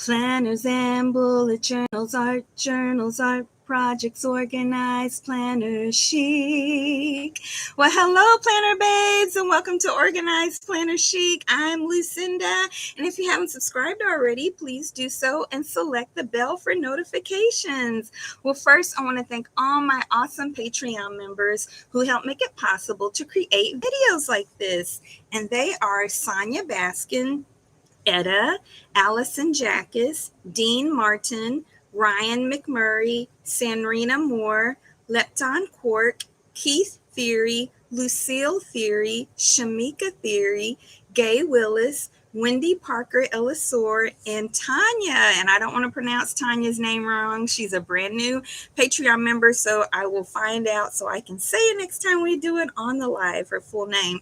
Planners and bullet journals, art projects organized, planner chic. Well, hello, planner babes, and welcome to Organized Planner Chic. I'm Lucinda, and if you haven't subscribed already, please do so and select the bell for notifications. Well, first, I want to thank all my awesome Patreon members who help make it possible to create videos like this, and they are Sonia Baskin, Etta, Allison Jackus, Dean Martin, Ryan McMurray, Sandrina Moore, Lepton Quark, Keith Theory, Lucille Theory, Shamika Theory, Gay Willis, Wendy Parker Ellisor, and Tanya. And I don't want to pronounce Tanya's name wrong. She's a brand new Patreon member, so I will find out so I can say it next time we do it on the live, her full name.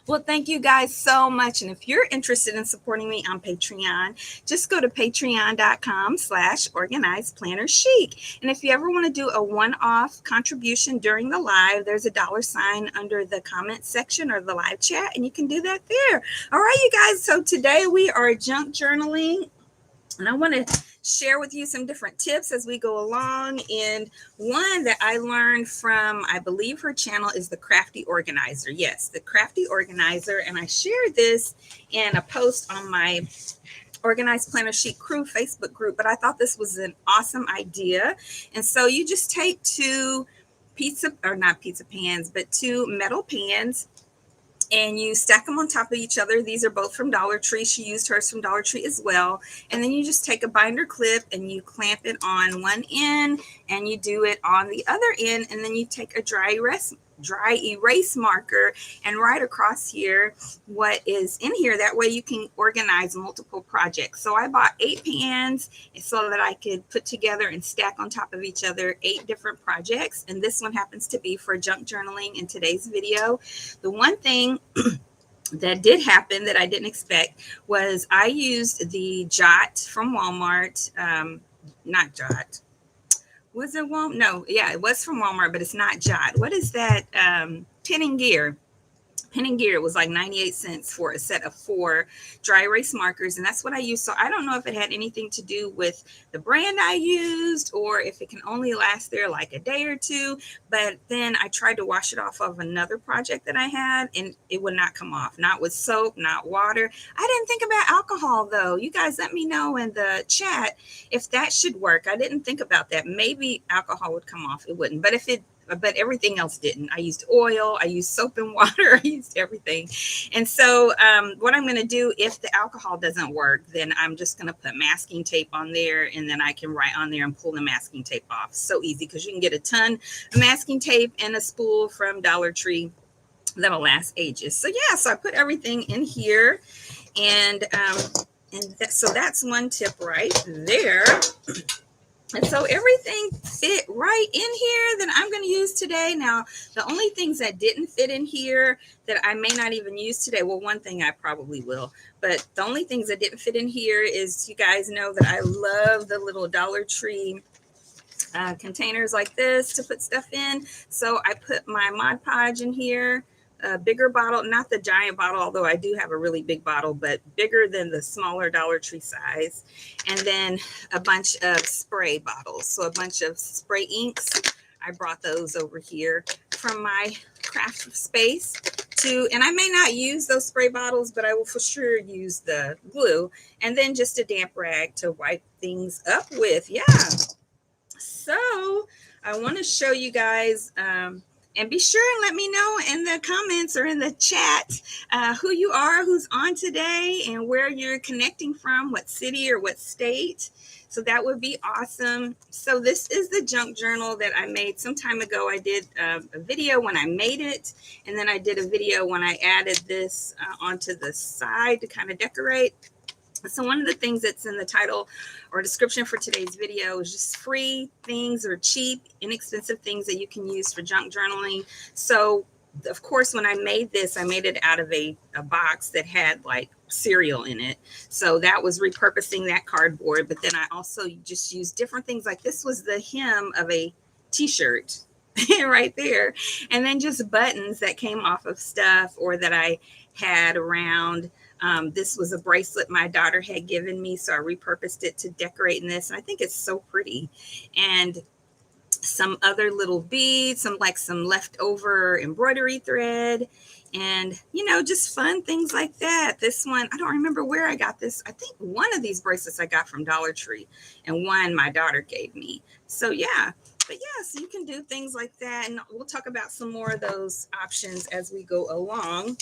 Well, thank you guys so much. And if you're interested in supporting me on Patreon, just go to patreon.com/organizedplannerchic. And if you ever want to do a one-off contribution during the live, there's a $ under the comment section or the live chat, and you can do that there. All right, you guys. So today we are junk journaling, and I want to share with you some different tips as we go along. And one that I learned from, I believe her channel is The Crafty Organizer. Yes, The Crafty Organizer. And I shared this in a post on my Organized Planner Chic Crew Facebook group, but I thought this was an awesome idea. And so you just take two metal pans, and you stack them on top of each other. These are both from Dollar Tree. She used hers from Dollar Tree as well. And then you just take a binder clip and you clamp it on one end and you do it on the other end. And then you take a dry erase marker and write across here what is in here. That way you can organize multiple projects. So I bought 8 pans so that I could put together and stack on top of each other 8 different projects. And this one happens to be for junk journaling in today's video. The one thing that did happen that I didn't expect was I used the Jot from Walmart, not Jot. Was it Walmart? No, yeah, it was from Walmart, but it's not Jot. What is that? Pen and Gear. Pen and Gear was like 98 cents for a set of 4 dry erase markers, and that's what I used. So I don't know if it had anything to do with the brand I used or if it can only last there like a day or two. But then I tried to wash it off of another project that I had, and it would not come off. Not with soap, not water. I didn't think about alcohol, though. You guys let me know in the chat if that should work. I didn't think about that. Maybe alcohol would come off. It wouldn't. But everything else didn't. I used oil, I used soap and water, I used everything. And so what I'm going to do, if the alcohol doesn't work, then I'm just going to put masking tape on there, and then I can write on there and pull the masking tape off. So easy, because you can get a ton of masking tape and a spool from Dollar Tree that'll last ages. So yeah, so I put everything in here, so that's one tip right there. And so everything fit right in here that I'm going to use today. Now, the only things that didn't fit in here that I may not even use today, well, one thing I probably will, but the only things that didn't fit in here is, you guys know that I love the little Dollar Tree containers like this to put stuff in. So I put my Mod Podge in here. A bigger bottle, not the giant bottle, although I do have a really big bottle, but bigger than the smaller Dollar Tree size. And then a bunch of spray bottles. So a bunch of spray inks. I brought those over here from my craft space too. And I may not use those spray bottles, but I will for sure use the glue. And then just a damp rag to wipe things up with. Yeah. So I want to show you guys, and be sure and let me know in the comments or in the chat who you are, who's on today, and where you're connecting from, what city or what state. So that would be awesome. So this is the junk journal that I made some time ago. I did a video when I made it, and then I did a video when I added this onto the side to kind of decorate. So one of the things that's in the title or description for today's video is just free things or cheap, inexpensive things that you can use for junk journaling. So, of course, when I made this, I made it out of a box that had like cereal in it. So that was repurposing that cardboard. But then I also just used different things. Like this was the hem of a t-shirt right there. And then just buttons that came off of stuff or that I had around. This was a bracelet my daughter had given me, so I repurposed it to decorate in this, and I think it's so pretty. And some other little beads, some leftover embroidery thread, and just fun things like that. This one, I don't remember where I got this. I think one of these bracelets I got from Dollar Tree, and one my daughter gave me. So yeah. But yeah, so you can do things like that, and we'll talk about some more of those options as we go along.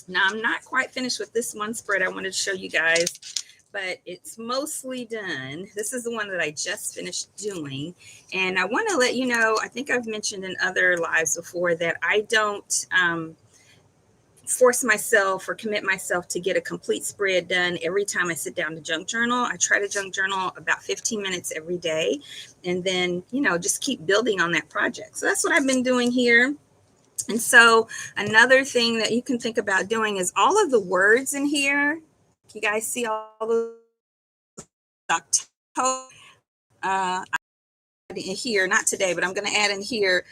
Now, I'm not quite finished with this one spread I wanted to show you guys, but it's mostly done. This is the one that I just finished doing. And I want to let you know, I think I've mentioned in other lives before that I don't force myself or commit myself to get a complete spread done every time I sit down to junk journal. I try to junk journal about 15 minutes every day, and then, just keep building on that project. So that's what I've been doing here. And so another thing that you can think about doing is all of the words in here. You guys see all those October in here, not today, but I'm going to add in here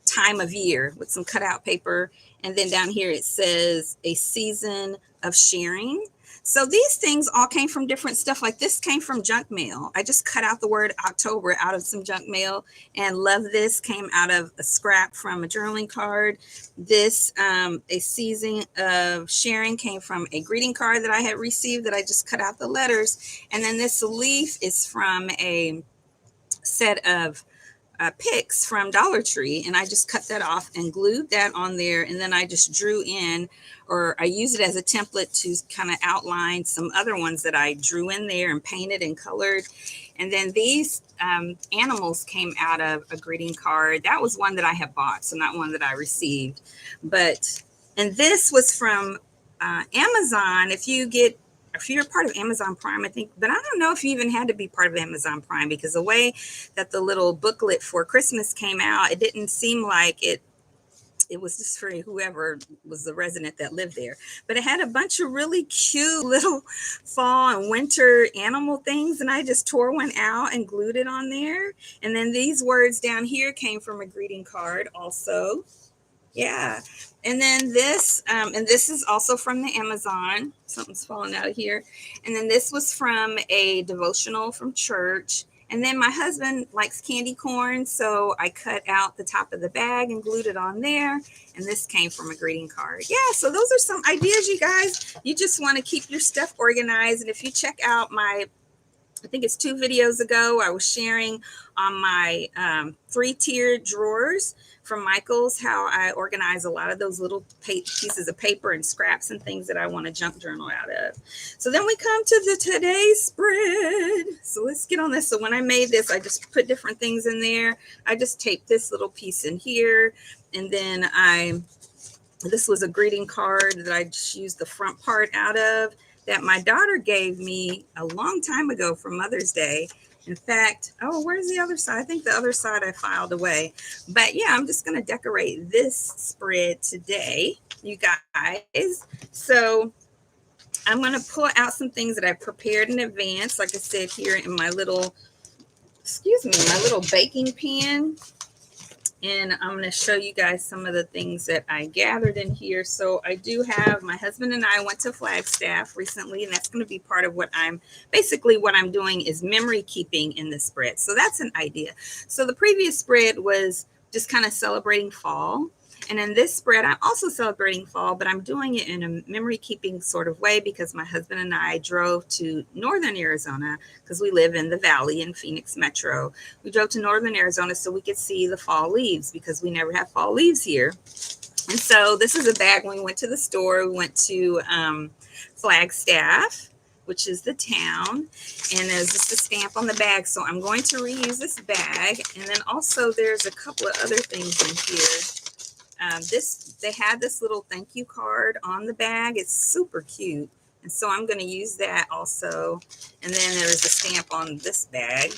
time of year with some cutout paper. And then down here it says a season of sharing. So these things all came from different stuff. Like this came from junk mail. I just cut out the word October out of some junk mail, and love this came out of a scrap from a journaling card. This, a season of sharing, came from a greeting card that I had received that I just cut out the letters. And then this leaf is from a set of picks from Dollar Tree, and I just cut that off and glued that on there, and then I just drew in, or I used it as a template to kind of outline some other ones that I drew in there and painted and colored. And then these animals came out of a greeting card. That was one that I had bought, so not one that I received. And this was from Amazon. If you're part of Amazon Prime, I think, but I don't know if you even had to be part of Amazon Prime, because the way that the little booklet for Christmas came out, it didn't seem like it was just for whoever was the resident that lived there. But it had a bunch of really cute little fall and winter animal things, and I just tore one out and glued it on there. And then these words down here came from a greeting card also. Yeah. And then this is also from the Amazon. Something's falling out of here. And then this was from a devotional from church. And then my husband likes candy corn, so I cut out the top of the bag and glued it on there. And this came from a greeting card. Yeah, so those are some ideas, you guys. You just want to keep your stuff organized. And if you check out I think it's 2 videos ago, I was sharing on my 3-tiered drawers from Michael's, how I organize a lot of those little pieces of paper and scraps and things that I want to junk journal out of. So then we come to the today's spread. So let's get on this. So when I made this, I just put different things in there. I just taped this little piece in here. And then this was a greeting card that I just used the front part out of, that my daughter gave me a long time ago for Mother's Day. In fact, where's the other side? I think the other side I filed away. But yeah, I'm just going to decorate this spread today, you guys. So I'm going to pull out some things that I prepared in advance, like I said, here in my little baking pan. And I'm going to show you guys some of the things that I gathered in here. So I do have, my husband and I went to Flagstaff recently, and that's going to be part of what I'm doing is memory keeping in this spread. So that's an idea. So the previous spread was just kind of celebrating fall. And in this spread, I'm also celebrating fall, but I'm doing it in a memory keeping sort of way, because my husband and I drove to northern Arizona, because we live in the valley in Phoenix Metro. We drove to northern Arizona so we could see the fall leaves, because we never have fall leaves here. And so this is a bag. When we went to the store, we went to Flagstaff, which is the town, and there's just a stamp on the bag. So I'm going to reuse this bag. And then also there's a couple of other things in here. They had this little thank you card on the bag. It's super cute. And so I'm going to use that also. And then there's a stamp on this bag.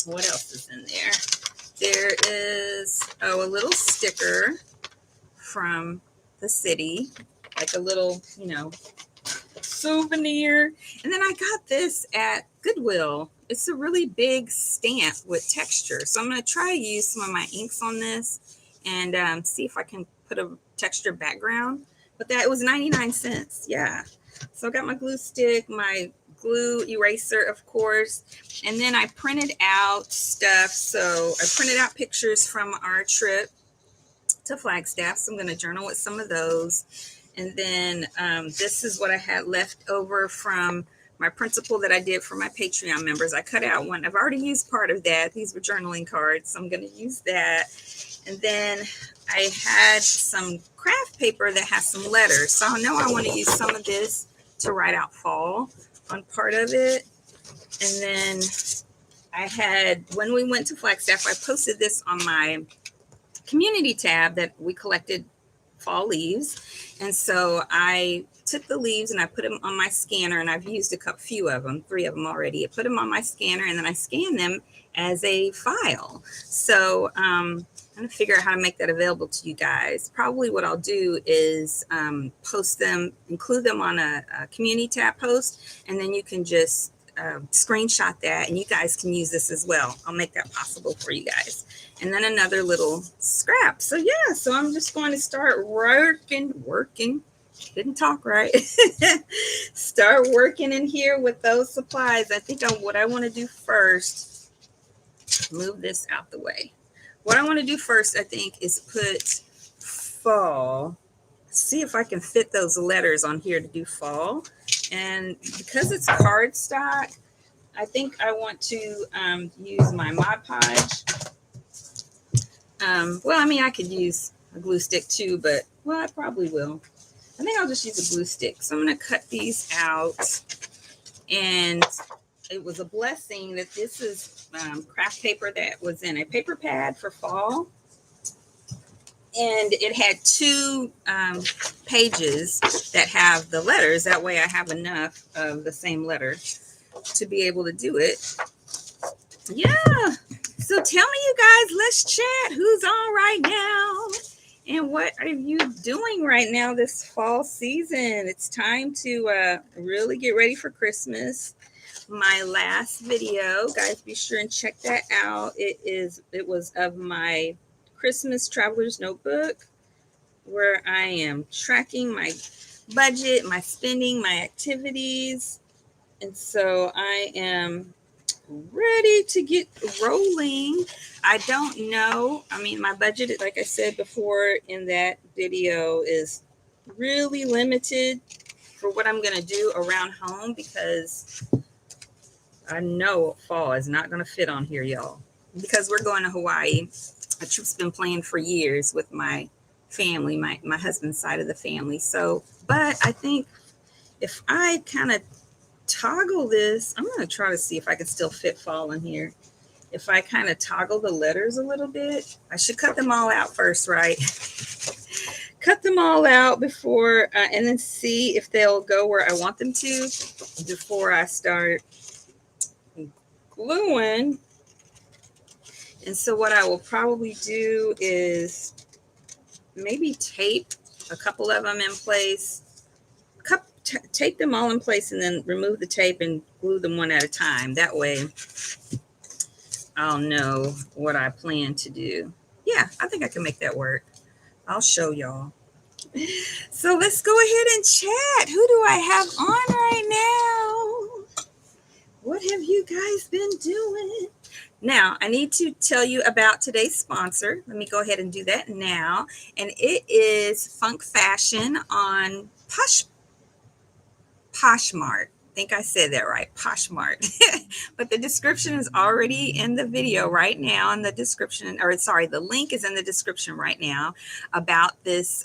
What else is in there? There is, a little sticker from the city, like a little, souvenir. And then I got this at Goodwill. It's a really big stamp with texture. So I'm going to try to use some of my inks on this and see if I can put a texture background But that was 99 cents. Yeah. So I got my glue stick, my glue eraser, of course. And then I printed out stuff. So I printed out pictures from our trip to Flagstaff. So I'm going to journal with some of those. And then this is what I had left over from my principal that I did for my Patreon members. I cut out one. I've already used part of that. These were journaling cards, so I'm going to use that. And then I had some craft paper that has some letters. So I know I want to use some of this to write out fall on part of it. And then I had, when we went to Flagstaff, I posted this on my community tab that we collected fall leaves. And so I took the leaves and I put them on my scanner, and I've used few of them, 3 of them already. I put them on my scanner and then I scan them as a file. So I'm going to figure out how to make that available to you guys. Probably what I'll do is post them, include them on a community tab post, and then you can just screenshot that and you guys can use this as well. I'll make that possible for you guys. And then another little scrap. So yeah, so I'm just going to start working. Didn't talk right. Start working in here with those supplies. I think what I want to do first, move this out the way. What I want to do first, I think, is put fall. See if I can fit those letters on here to do fall. And because it's cardstock, I think I want to use my Mod Podge. Well, I mean, I could use a glue stick too, but, well, I probably will. I think I'll just use a glue stick. So I'm going to cut these out. And it was a blessing that this is craft paper that was in a paper pad for fall. And it had 2 pages that have the letters. That way I have enough of the same letter to be able to do it. Yeah. So tell me, you guys, let's chat. Who's on right now? And what are you doing right now this fall season? It's time to really get ready for Christmas. My last video, guys, be sure and check that out. It was of my Christmas Traveler's Notebook, where I am tracking my budget, my spending, my activities. And so I am ready to get rolling. I don't know. I mean, my budget, like I said before in that video, is really limited for what I'm going to do around home, because I know fall is not going to fit on here, y'all, because we're going to Hawaii. A trip's been planned for years with my family, my husband's side of the family. So, but I think if I kind of toggle this, I'm going to try to see if I can still fit fall in here. If I kind of toggle the letters a little bit, I should cut them all out first, right? Cut them all out before, and then see if they'll go where I want them to before I start gluing. And so what I will probably do is maybe tape a couple of them in place, tape them all in place, and then remove the tape and glue them one at a time. That way I'll know what I plan to do. Yeah, I think I can make that work. I'll show y'all. So let's go ahead and chat. Who do I have on right now? What have you guys been doing? Now, I need to tell you about today's sponsor. Let me go ahead and do that now. And it is Funk Fashion on Poshmark. I think I said that right, Poshmark. But the description is already in the video right now. In the description, or sorry, the link is in the description right now about this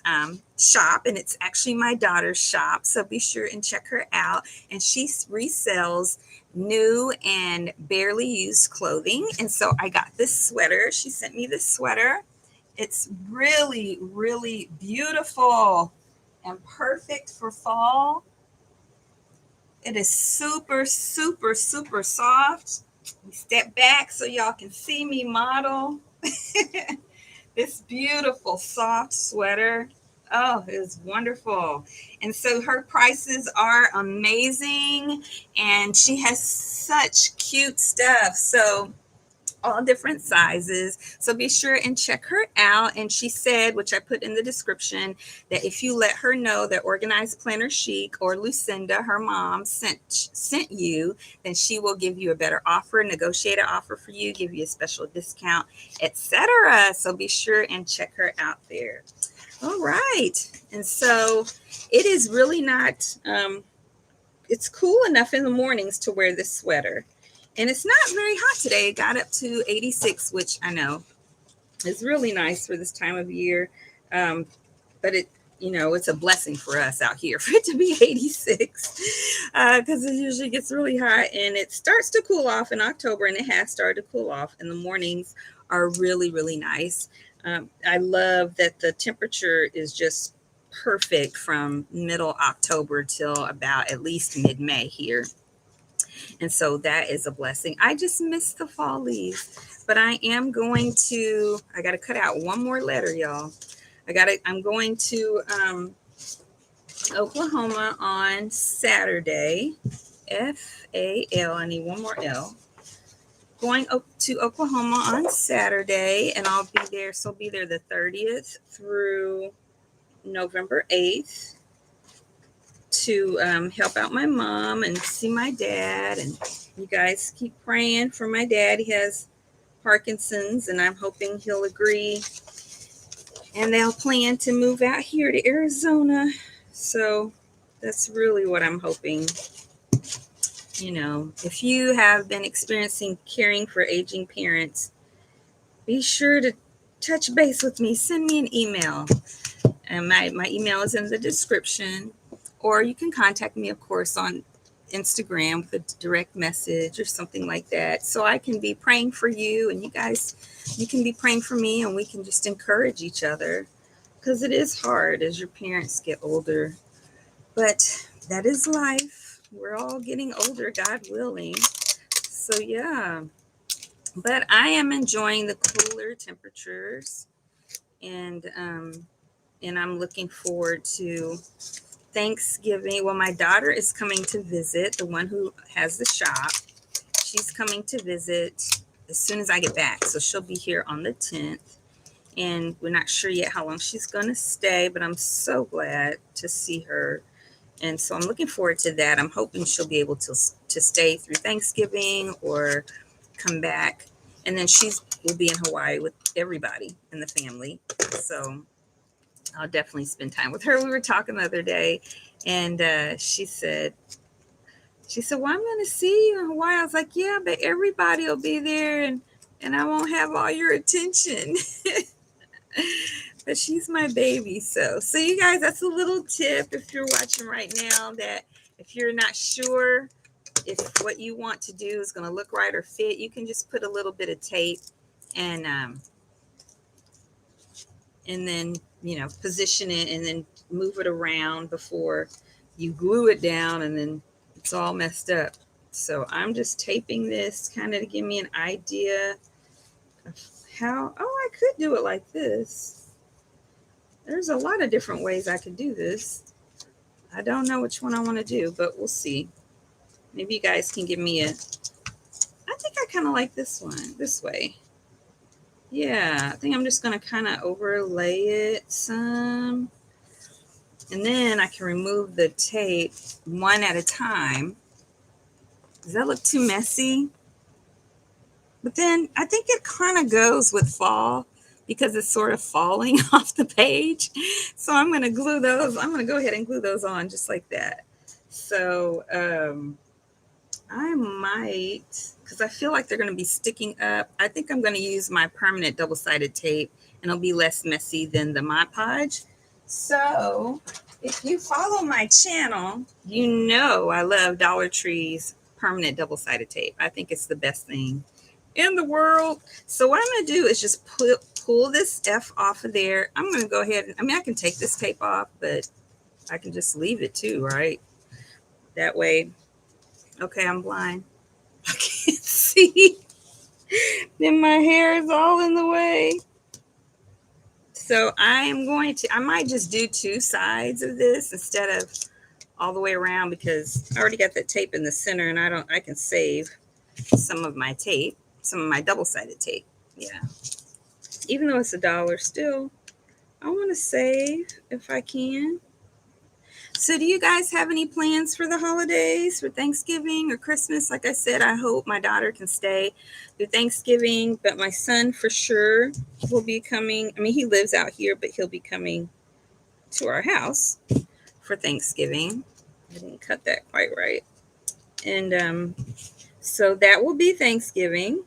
shop. And it's actually my daughter's shop. So be sure and check her out. And she resells new and barely used clothing. And so I got this sweater. She sent me this sweater. It's really, really beautiful and perfect for fall. It is super, super, super soft. Step back so y'all can see me model. This beautiful soft sweater. Oh, it is wonderful. And so her prices are amazing. And she has such cute stuff. So all different sizes. So be sure and check her out. And she said, which I put in the description, that if you let her know that Organized Planner Chic or Lucinda, her mom, sent you, then she will give you a better offer, negotiate an offer for you, give you a special discount, etc. So be sure and check her out there. All right. And so it is really not, it's cool enough in the mornings to wear this sweater. And it's not very hot today. It got up to 86, which I know is really nice for this time of year. But it's a blessing for us out here for it to be 86 because it usually gets really hot, and it starts to cool off in October, and it has started to cool off, and the mornings are really, really nice. I love that the temperature is just perfect from middle October till about at least mid-May here. And so that is a blessing. I just miss the fall leaves, but I got to cut out one more letter, y'all. I'm going to Oklahoma on Saturday. FAL. I need one more L. Going to Oklahoma on Saturday, and I'll be there. So I'll be there the 30th through November 8th to help out my mom and see my dad. And you guys keep praying for my dad. He has Parkinson's, and I'm hoping he'll agree. And they'll plan to move out here to Arizona. So that's really what I'm hoping. If you have been experiencing caring for aging parents, be sure to touch base with me. Send me an email. And my email is in the description. Or you can contact me, of course, on Instagram with a direct message or something like that. So I can be praying for you, and you can be praying for me, and we can just encourage each other, because it is hard as your parents get older. But that is life. We're all getting older, God willing. So yeah. But I am enjoying the cooler temperatures, and I'm looking forward to Thanksgiving. Well, my daughter is coming to visit, the one who has the shop. She's coming to visit as soon as I get back. So she'll be here on the 10th. And we're not sure yet how long she's going to stay, but I'm so glad to see her. And so I'm looking forward to that. I'm hoping she'll be able to stay through Thanksgiving or come back. And then will be in Hawaii with everybody in the family. So I'll definitely spend time with her. We were talking the other day, and she said, well, I'm going to see you in Hawaii. I was like, yeah, but everybody will be there, and I won't have all your attention. But she's my baby. So you guys, that's a little tip if you're watching right now, that if you're not sure if what you want to do is going to look right or fit, you can just put a little bit of tape and then, position it and then move it around before you glue it down, and then it's all messed up. So I'm just taping this kind of to give me an idea of how, I could do it like this. There's a lot of different ways I could do this. I don't know which one I want to do, but we'll see. Maybe you guys can give me I think I kind of like this one, this way. Yeah, I think I'm just going to kind of overlay it some. And then I can remove the tape one at a time. Does that look too messy? But then I think it kind of goes with fall because it's sort of falling off the page. So I'm going to glue those. I'm going to go ahead and glue those on just like that. So I might, because I feel like they're going to be sticking up. I think I'm going to use my permanent double-sided tape, and it'll be less messy than the Mod Podge. So if you follow my channel, you know I love Dollar Tree's permanent double-sided tape. I think it's the best thing in the world. So what I'm going to do is just pull this F off of there. I'm going to go ahead and, I can take this tape off, but I can just leave it too, right? That way. Okay, I'm blind. I can't see. Then my hair is all in the way. So I might just do two sides of this instead of all the way around, because I already got that tape in the center, and I can save some of my tape. some of my double-sided tape. Yeah. Even though it's $1 still, I want to save if I can. So do you guys have any plans for the holidays, for Thanksgiving or Christmas? Like I said, I hope my daughter can stay through Thanksgiving, but my son for sure will be coming. I mean, he lives out here, but he'll be coming to our house for Thanksgiving. I didn't cut that quite right. And so that will be Thanksgiving.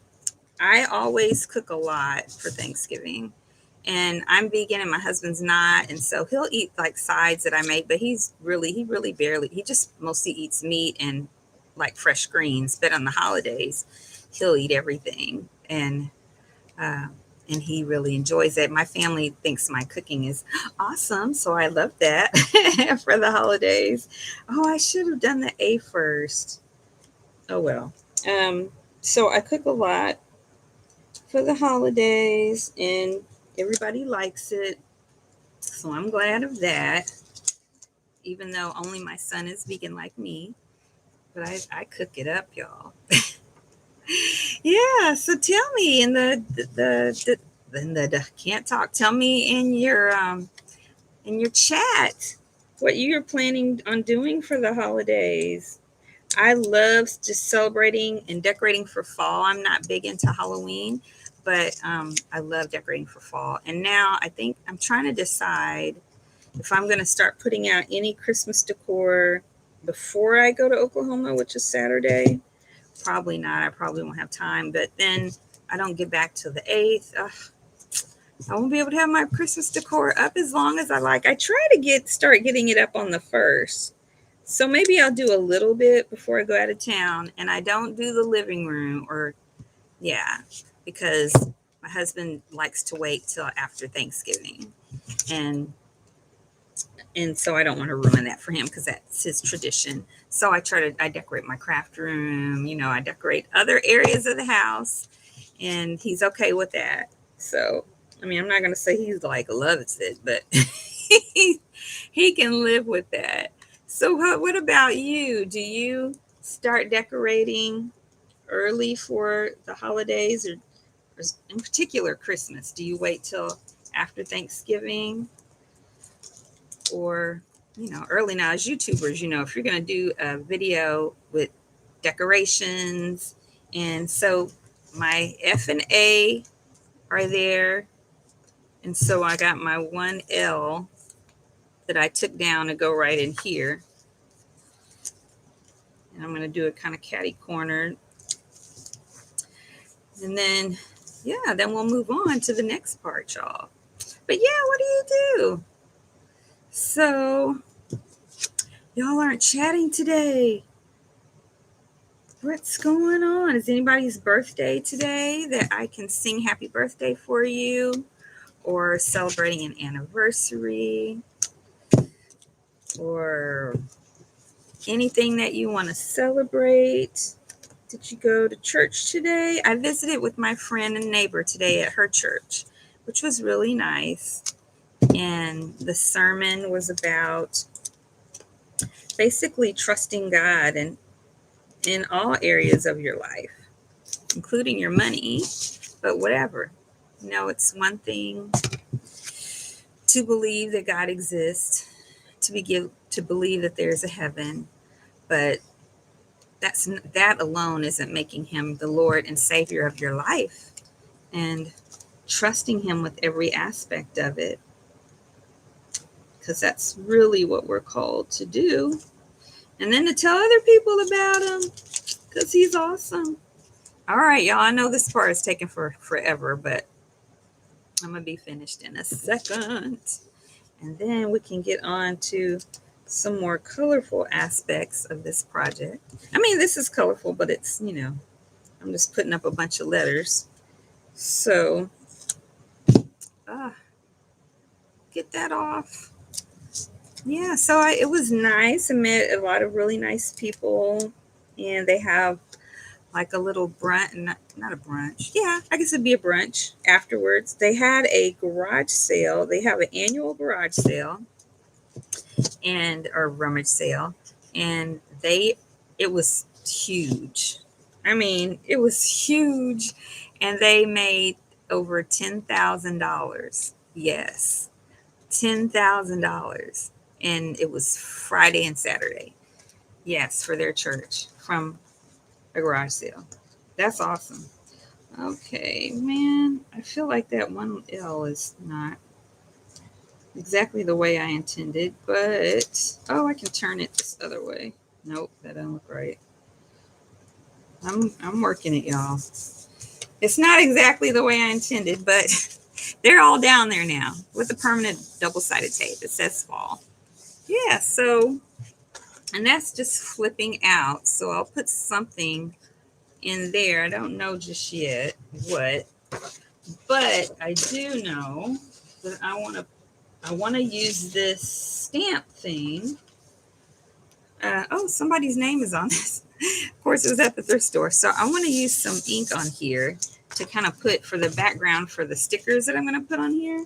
I always cook a lot for Thanksgiving. And I'm vegan and my husband's not. And so he'll eat like sides that I make, but he really barely, he just mostly eats meat and like fresh greens. But on the holidays, he'll eat everything. Uh, and he really enjoys it. My family thinks my cooking is awesome. So I love that for the holidays. Oh, I should have done the A first. Oh, well. So I cook a lot for the holidays and everybody likes it. So I'm glad of that, even though only my son is vegan like me. But I cook it up, y'all. Yeah. So tell me in the can't talk. Tell me in your chat what you're planning on doing for the holidays. I love just celebrating and decorating for fall. I'm not big into Halloween, but I love decorating for fall. And now I think I'm trying to decide if I'm going to start putting out any Christmas decor before I go to Oklahoma, which is Saturday. Probably not. I probably won't have time. But then I don't get back till the 8th. I won't be able to have my Christmas decor up as long as I like. I try to start getting it up on the 1st. So maybe I'll do a little bit before I go out of town. And I don't do the living room because my husband likes to wait till after Thanksgiving. And so I don't want to ruin that for him because that's his tradition. So I decorate my craft room, I decorate other areas of the house, and he's okay with that. So, I mean, I'm not going to say he's like loves it, but he can live with that. So what about you? Do you start decorating early for the holidays or in particular Christmas? Do you wait till after Thanksgiving? Or early now as YouTubers, if you're going to do a video with decorations, and so my F and A are there, and so I got my 1L that I took down to go right in here, and I'm going to do it kind of catty corner, and then then we'll move on to the next part, y'all. But what do you do? So y'all aren't chatting today. What's going on? Is anybody's birthday today that I can sing happy birthday for you? Or celebrating an anniversary? Or anything that you want to celebrate? Did you go to church today? I visited with my friend and neighbor today at her church, which was really nice. And the sermon was about basically trusting God and in all areas of your life, including your money, but whatever. It's one thing to believe that God exists, to believe that there's a heaven, but that alone isn't making him the Lord and Savior of your life, and trusting him with every aspect of it, because that's really what we're called to do. And then to tell other people about him, because he's awesome. All right, y'all, I know this part is taking forever, but I'm going to be finished in a second. And then we can get on to some more colorful aspects of this project. I mean, this is colorful, but it's, I'm just putting up a bunch of letters. So, get that off. Yeah, so it was nice. I met a lot of really nice people, and they have like a little brunch, not a brunch. Yeah, I guess it'd be a brunch afterwards. They had a garage sale. They have an annual garage sale or rummage sale, and it was huge. I mean, it was huge, and they made over $10,000. Yes, $10,000. And it was Friday and Saturday. Yes, for their church from a garage sale. That's awesome. Okay, man, I feel like that one L is not exactly the way I intended, but oh, I can turn it this other way. Nope, that doesn't look right. I'm working it, y'all. It's not exactly the way I intended, but they're all down there now with the permanent double-sided tape. It says fall. Yeah, so, and that's just flipping out. So I'll put something in there. I don't know just yet what, but I do know that I want to use this stamp thing. Oh, somebody's name is on this. Of course, it was at the thrift store. So I want to use some ink on here to kind of put for the background for the stickers that I'm going to put on here.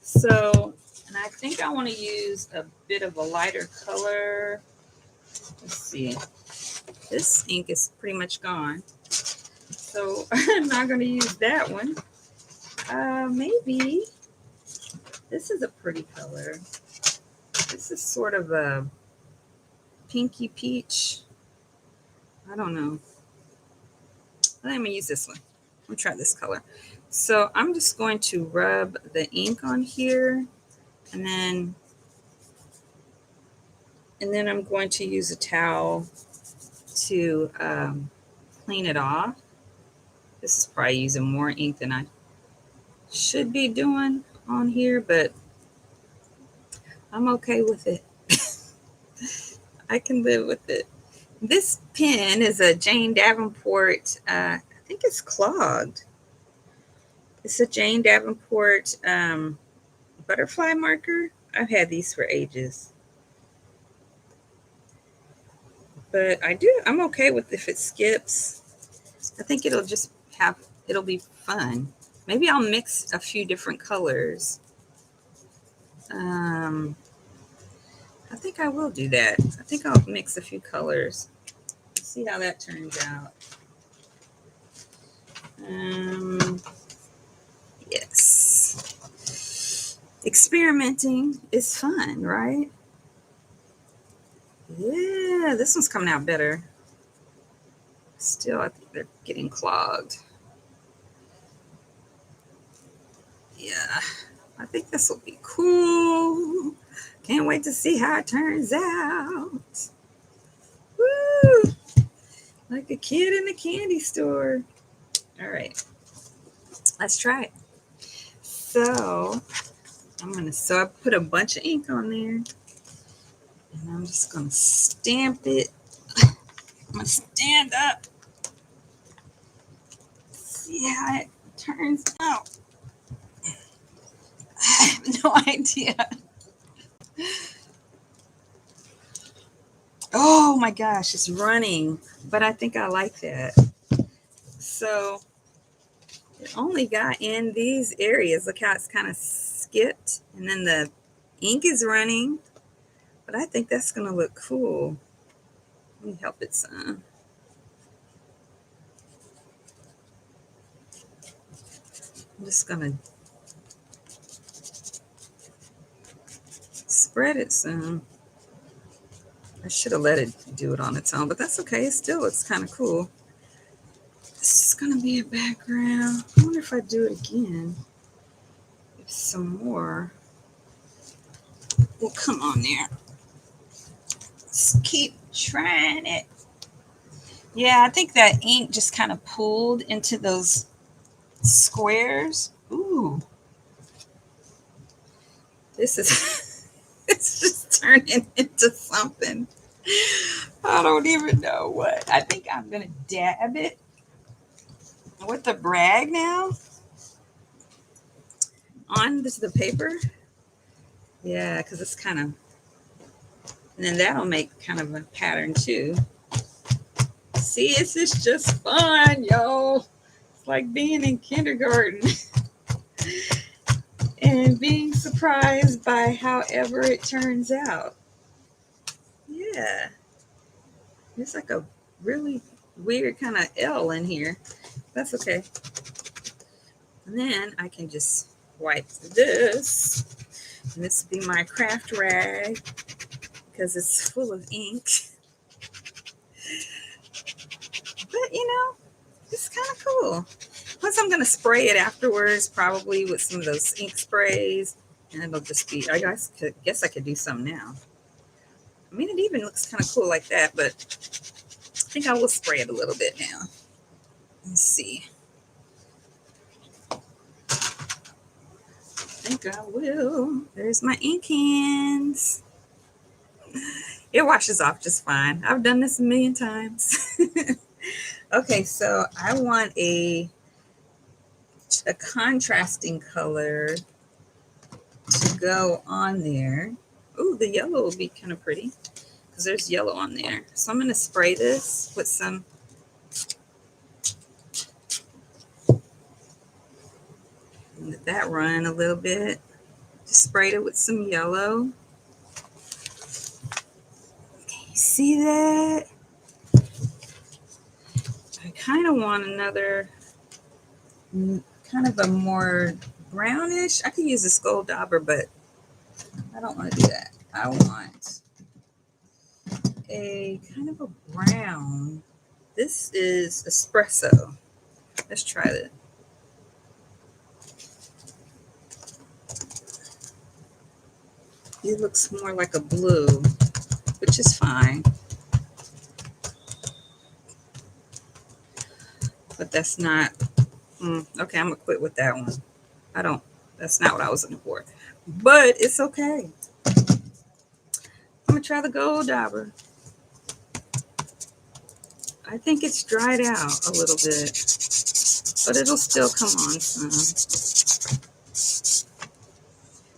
So, and I think I want to use a bit of a lighter color. Let's see. This ink is pretty much gone. So I'm not going to use that one. Maybe this is a pretty color. This is sort of a pinky peach. I don't know. I'm going to use this one. I'm going to try this color. So I'm just going to rub the ink on here, and then I'm going to use a towel to clean it off. This is probably using more ink than I should be doing on here, but I'm okay with it. I can live with it. This pen is a Jane Davenport. I think it's clogged. It's a Jane Davenport butterfly marker. I've had these for ages. But I'm okay with if it skips. I think it'll be fun. Maybe I'll mix a few different colors. I think I will do that. I think I'll mix a few colors. See how that turns out. Yes. Experimenting is fun, right? Yeah, this one's coming out better. Still, I think they're getting clogged. Yeah, I think this will be cool. Can't wait to see how it turns out. Woo! Like a kid in a candy store. All right, let's try it. So I put a bunch of ink on there, and I'm just gonna stamp it. I'm gonna stand up. See how it turns out. I have no idea. Oh my gosh, it's running, but I think I like that. So it only got in these areas. Look how it's kind of skipped, and then the ink is running, but I think that's gonna look cool. Let me help it some. I'm just gonna spread it some. I should have let it do it on its own, but that's okay. It still looks kind of cool. This is gonna be a background. I wonder if I do it again. If some more will come on there. Just keep trying it. Yeah, I think that ink just kind of pulled into those squares. Ooh. This is it's just turning into something. I don't even know what. I think I'm gonna dab it with the brag now on the paper. Yeah, because it's kind of, and then that'll make kind of a pattern too. See, it's just fun, yo. It's like being in kindergarten and being surprised by however it turns out. Yeah. It's like a really weird kind of L in here. That's okay. And then I can just wipe this. And this will be my craft rag because it's full of ink. But, you know, it's kind of cool. Plus, I'm going to spray it afterwards, probably with some of those ink sprays. And it'll just be, I guess I could do some now. I mean, it even looks kind of cool like that, but I think I will spray it a little bit now. Let's see. I think I will. There's my ink hands. It washes off just fine. I've done this a million times. Okay, so I want a contrasting color to go on there. Ooh, the yellow will be kind of pretty because there's yellow on there. So I'm going to spray this with some let that run a little bit. Just sprayed it with some yellow. Okay, you see that? I kind of want another kind of a more brownish. I could use a Skull Dauber, but I don't want to do that. I want a kind of a brown. This is espresso. Let's try it. It looks more like a blue, which is fine. But that's not, okay, I'm gonna quit with that one. That's not what I was looking for. But it's okay. I'm gonna try the Gold Dauber. I think it's dried out a little bit, but it'll still come on some.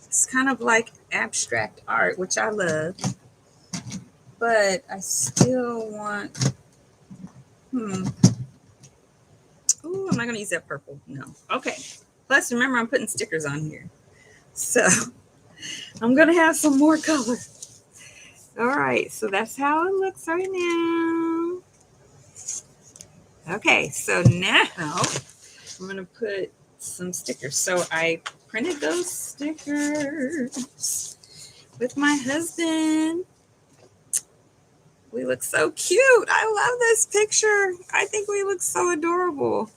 It's kind of like abstract art, which I love, but I still want, Ooh, I'm not gonna use that purple, no. Okay, plus remember I'm putting stickers on here. So I'm gonna have some more color. All right, so that's how it looks right now. Okay, so now I'm gonna put some stickers. So I printed those stickers with my husband. We look so cute. I love this picture. I think we look so adorable.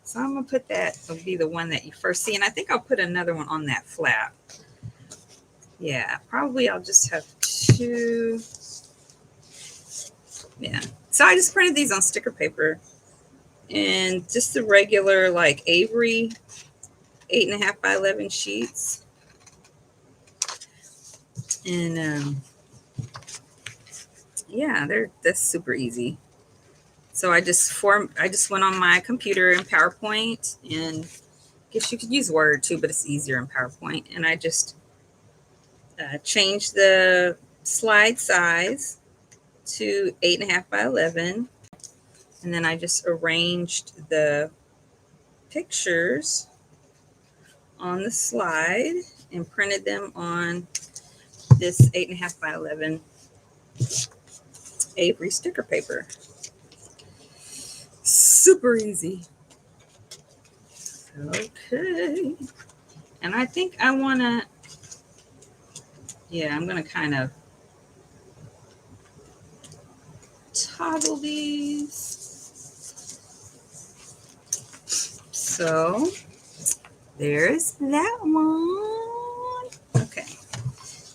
So I'm gonna put that, it'll be the one that you first see. And I think I'll put another one on that flap. Yeah, probably I'll just have two. Yeah, so I just printed these on sticker paper and just the regular like Avery 8.5 by 11 sheets. And yeah, that's super easy. So I just went on my computer in PowerPoint, and I guess you could use Word too, but it's easier in PowerPoint. And I just changed the slide size to 8.5 by 11. And then I just arranged the pictures on the slide and printed them on this 8.5 by 11 Avery sticker paper. Super easy. Okay. And I think I want to, yeah, I'm going to kind of toggle these. So there's that one. Okay.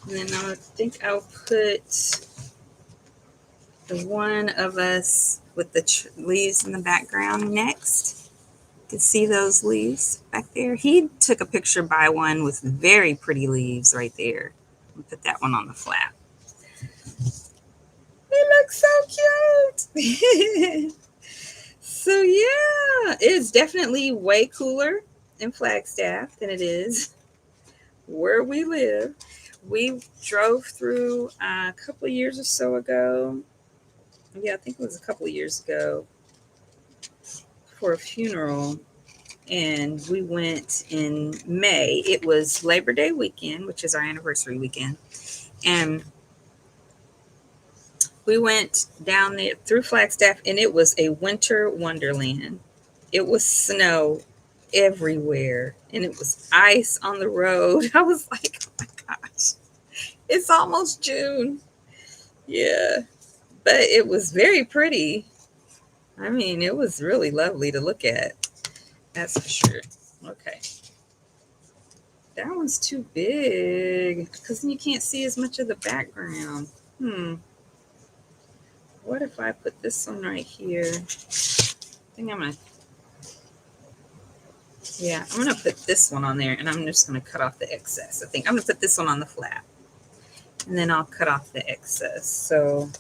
And then I think I'll put the one of us with the leaves in the background next. You can see those leaves back there. He took a picture by one with very pretty leaves right there. I'll put that one on the flap. It looks so cute. So yeah, it's definitely way cooler in Flagstaff than it is where we live. We drove through a couple of years or so ago. Yeah, I think it was a couple of years ago for a funeral. And we went in May. It was Labor Day weekend, which is our anniversary weekend. And We went down there through Flagstaff, and it was a winter wonderland. It was snow everywhere, and it was ice on the road. I was like, oh my gosh, it's almost June. Yeah, but it was very pretty. I mean, it was really lovely to look at. That's for sure. Okay. That one's too big because then you can't see as much of the background. What if I put this one right here? I think I'm going to, yeah, I'm going to put this one on there, and I'm just going to cut off the excess. I think I'm going to put this one on the flap, and then I'll cut off the excess. So,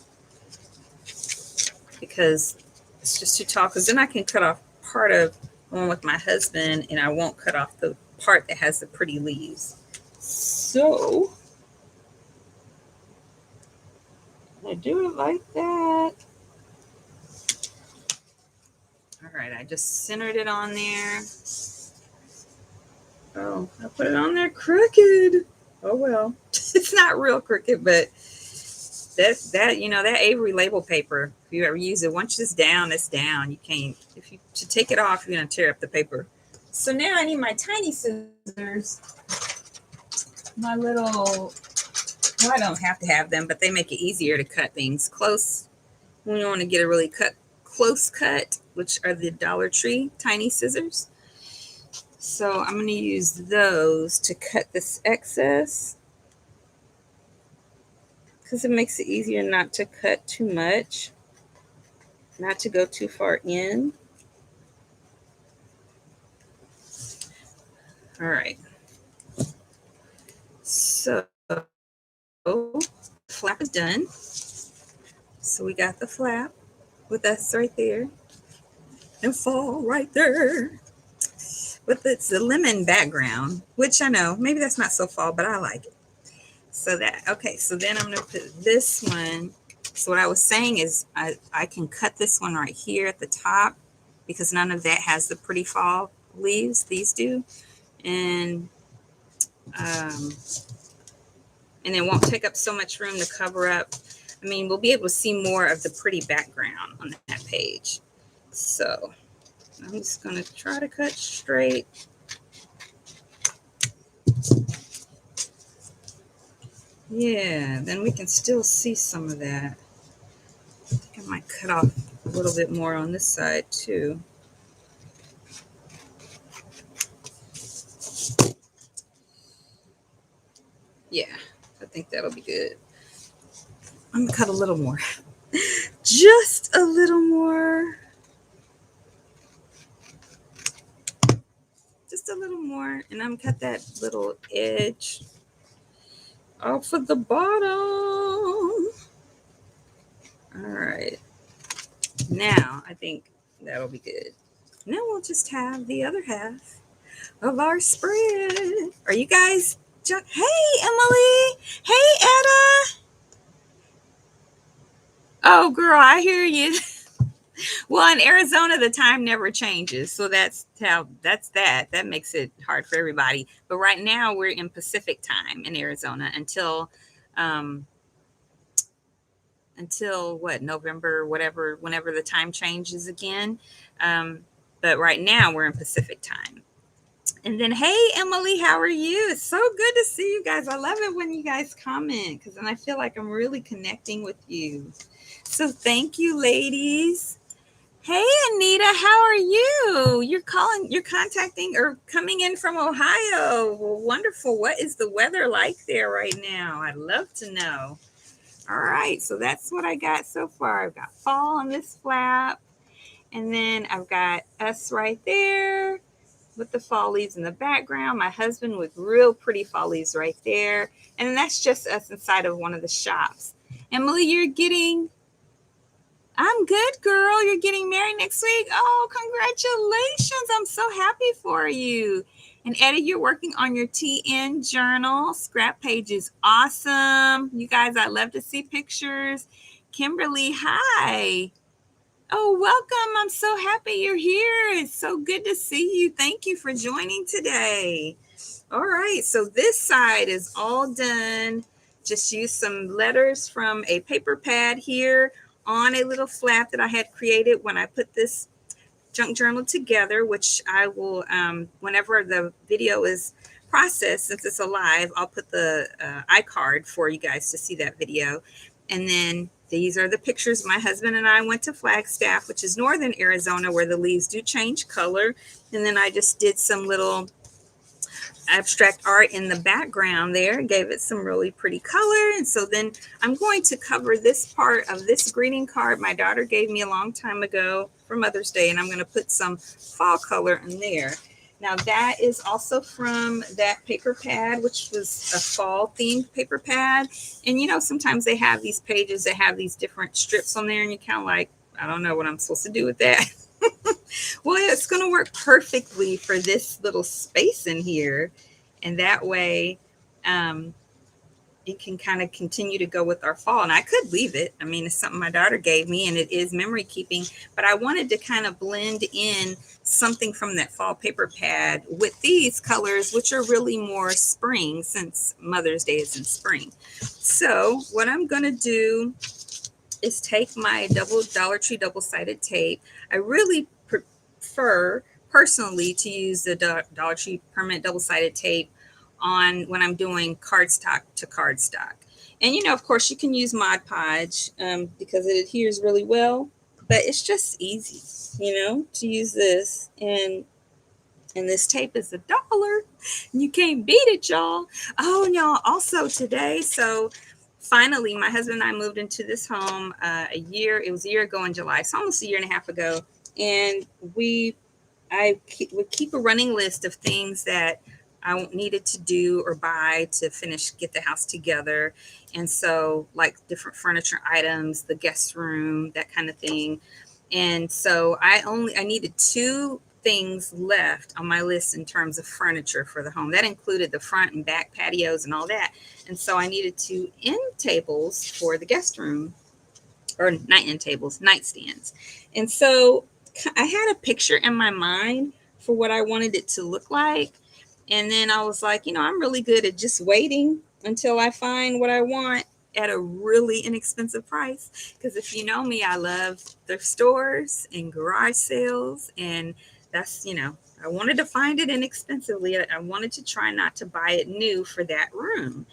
because it's just too tall, because then I can cut off part of the one with my husband, and I won't cut off the part that has the pretty leaves. So I do it like that. All right, I just centered it on there. Oh, I put it on there crooked. Oh well, it's not real crooked, but that you know, that Avery label paper, if you ever use it, once it's down, it's down. You can't, if you to take it off, you're gonna tear up the paper. So now I need my tiny scissors. My little, well, I don't have to have them, but they make it easier to cut things close when you want to get a really close cut, which are the Dollar Tree tiny scissors. So I'm going to use those to cut this excess because it makes it easier not to cut too much, not to go too far in. All right. So flap is done. So we got the flap with us right there. And fall right there. With it's a lemon background, which I know maybe that's not so fall, but I like it. So that, okay, so then I'm going to put this one. So what I was saying is I can cut this one right here at the top because none of that has the pretty fall leaves. These do. And it won't take up so much room to cover up. I mean, we'll be able to see more of the pretty background on that page. So I'm just going to try to cut straight. Yeah, then we can still see some of that. I think I might cut off a little bit more on this side too. Yeah, I think that'll be good. I'm gonna cut a little more. Just a little more. Just a little more. And I'm gonna cut that little edge off of the bottom. All right. Now I think that'll be good. Now we'll just have the other half of our spread. Are you guys? Hey, Emily. Hey, Etta. Oh, girl, I hear you. Well, in Arizona, the time never changes. So that's that. That makes it hard for everybody. But right now we're in Pacific time in Arizona until what, November, whatever, whenever the time changes again. But right now we're in Pacific time. And then, hey, Emily, how are you? It's so good to see you guys. I love it when you guys comment because then I feel like I'm really connecting with you. So thank you, ladies. Hey, Anita, how are you? You're contacting or coming in from Ohio. Well, wonderful. What is the weather like there right now? I'd love to know. All right, so that's what I got so far. I've got fall on this flap, and then I've got us right there with the fall leaves in the background. My husband with real pretty fall leaves right there. And that's just us inside of one of the shops. Emily, I'm good, girl. You're getting married next week. Oh, congratulations. I'm so happy for you. And Eddie, you're working on your TN journal. Scrap page is awesome. You guys, I love to see pictures. Kimberly, hi. Oh, welcome. I'm so happy you're here. It's so good to see you. Thank you for joining today. All right. So this side is all done. just used some letters from a paper pad here on a little flap that I had created when I put this junk journal together, which I will, whenever the video is processed, since it's alive, I'll put the iCard for you guys to see that video. And then these are the pictures. My husband and I went to Flagstaff, which is northern Arizona, where the leaves do change color. And then I just did some little abstract art in the background there, gave it some really pretty color. And so then I'm going to cover this part of this greeting card my daughter gave me a long time ago for Mother's Day, and I'm going to put some fall color in there. Now that is also from that paper pad, which was a fall themed paper pad. And you know, sometimes they have these pages that have these different strips on there, and you kind of like, I don't know what I'm supposed to do with that. Well, it's going to work perfectly for this little space in here. And that way, it can kind of continue to go with our fall. And I could leave it. I mean, it's something my daughter gave me, and it is memory keeping. But I wanted to kind of blend in something from that fall paper pad with these colors, which are really more spring, since Mother's Day is in spring. So what I'm going to do is take my Dollar Tree double-sided tape. I really prefer personally to use the Dollar Tree permanent double-sided tape on when I'm doing cardstock to cardstock. And you know, of course, you can use Mod Podge because it adheres really well, but it's just easy, you know, to use this. And this tape is $1. You can't beat it, y'all. Oh, and y'all, also today, so finally, my husband and I moved into this home it was a year ago in July, so almost a year and a half ago. And I would keep a running list of things that I needed to do or buy to get the house together. And so like different furniture items, the guest room, that kind of thing. And so I needed 2 things left on my list in terms of furniture for the home. That included the front and back patios and all that. And so I needed 2 end tables for the guest room, or not end tables, nightstands. And so I had a picture in my mind for what I wanted it to look like. And then I was like, you know, I'm really good at just waiting until I find what I want at a really inexpensive price. Because if you know me, I love thrift stores and garage sales. And that's, you know, I wanted to find it inexpensively. I wanted to try not to buy it new for that room.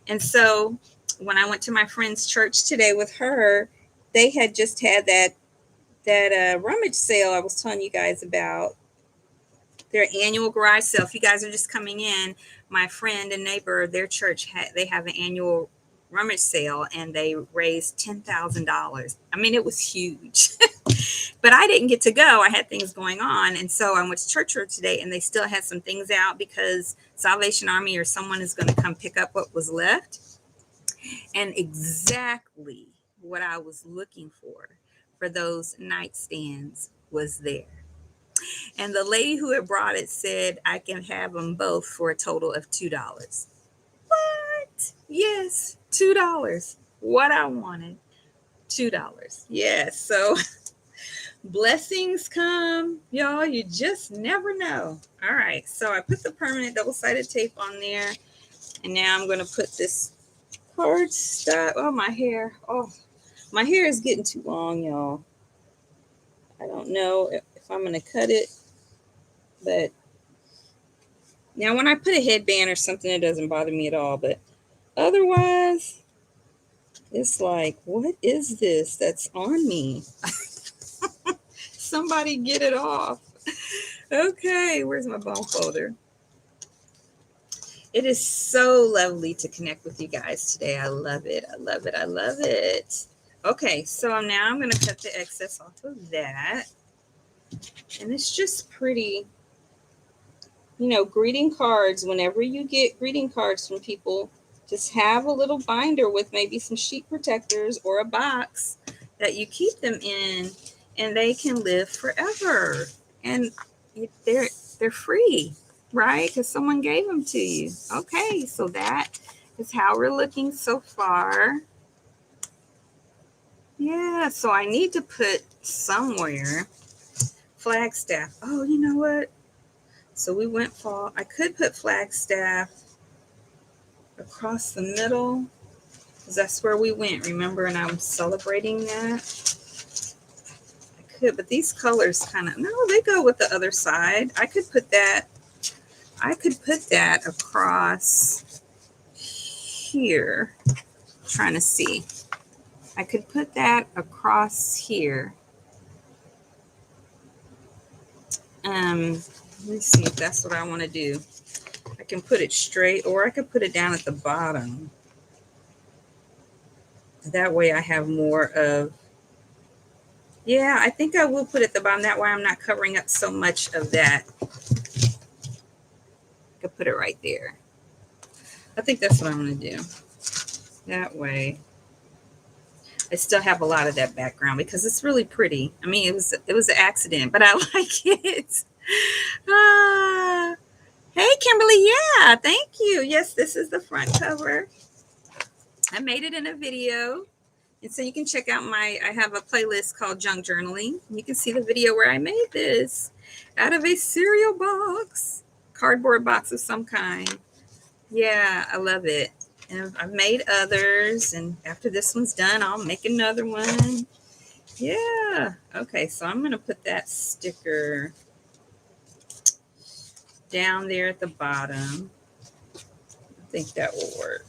And so when I went to my friend's church today with her, they had just had that rummage sale I was telling you guys about, their annual garage sale. If you guys are just coming in, my friend and neighbor, their church, they have an annual rummage sale, and they raised $10,000. I mean, it was huge. But I didn't get to go. I had things going on. And so I went to church today, and they still had some things out because Salvation Army or someone is going to come pick up what was left. And exactly what I was looking for those nightstands was there. And the lady who had brought it said I can have them both for a total of $2. What? Yes, $2. What I wanted. $2. Yes. So blessings come, y'all. You just never know. All right. So I put the permanent double-sided tape on there. And now I'm going to put this cardstock. Oh, my hair. Oh, my hair is getting too long, y'all. I don't know if I'm going to cut it. But now when I put a headband or something, it doesn't bother me at all. But otherwise, it's like, what is this that's on me? Somebody get it off. Okay, where's my bone folder? It is so lovely to connect with you guys today. I love it. I love it. I love it. Okay, so now I'm going to cut the excess off of that. And it's just pretty. You know, greeting cards, whenever you get greeting cards from people, just have a little binder with maybe some sheet protectors or a box that you keep them in, and they can live forever. And they're free, right? Because someone gave them to you. Okay, so that is how we're looking so far. Yeah, so I need to put somewhere Flagstaff. Oh, you know what? So we went fall. I could put Flagstaff across the middle. because that's where we went, remember? And I'm celebrating that. I could, but these colors kind of, no, they go with the other side. I could put that across here. I'm trying to see. I could put that across here. Let me see if that's what I want to do. I can put it straight, or I could put it down at the bottom. That way I have more of, yeah, I think I will put it at the bottom. That way I'm not covering up so much of that. I could put it right there. I think that's what I'm going to do. That way I still have a lot of that background because it's really pretty. I mean, it was an accident, but I like it. Hey, Kimberly. Yeah, thank you. Yes, this is the front cover. I made it in a video. And so you can check out I have a playlist called Junk Journaling. You can see the video where I made this out of a cereal box, cardboard box of some kind. Yeah, I love it. And I've made others. And after this one's done, I'll make another one. Yeah. Okay, so I'm going to put that sticker down there at the bottom. I think that will work.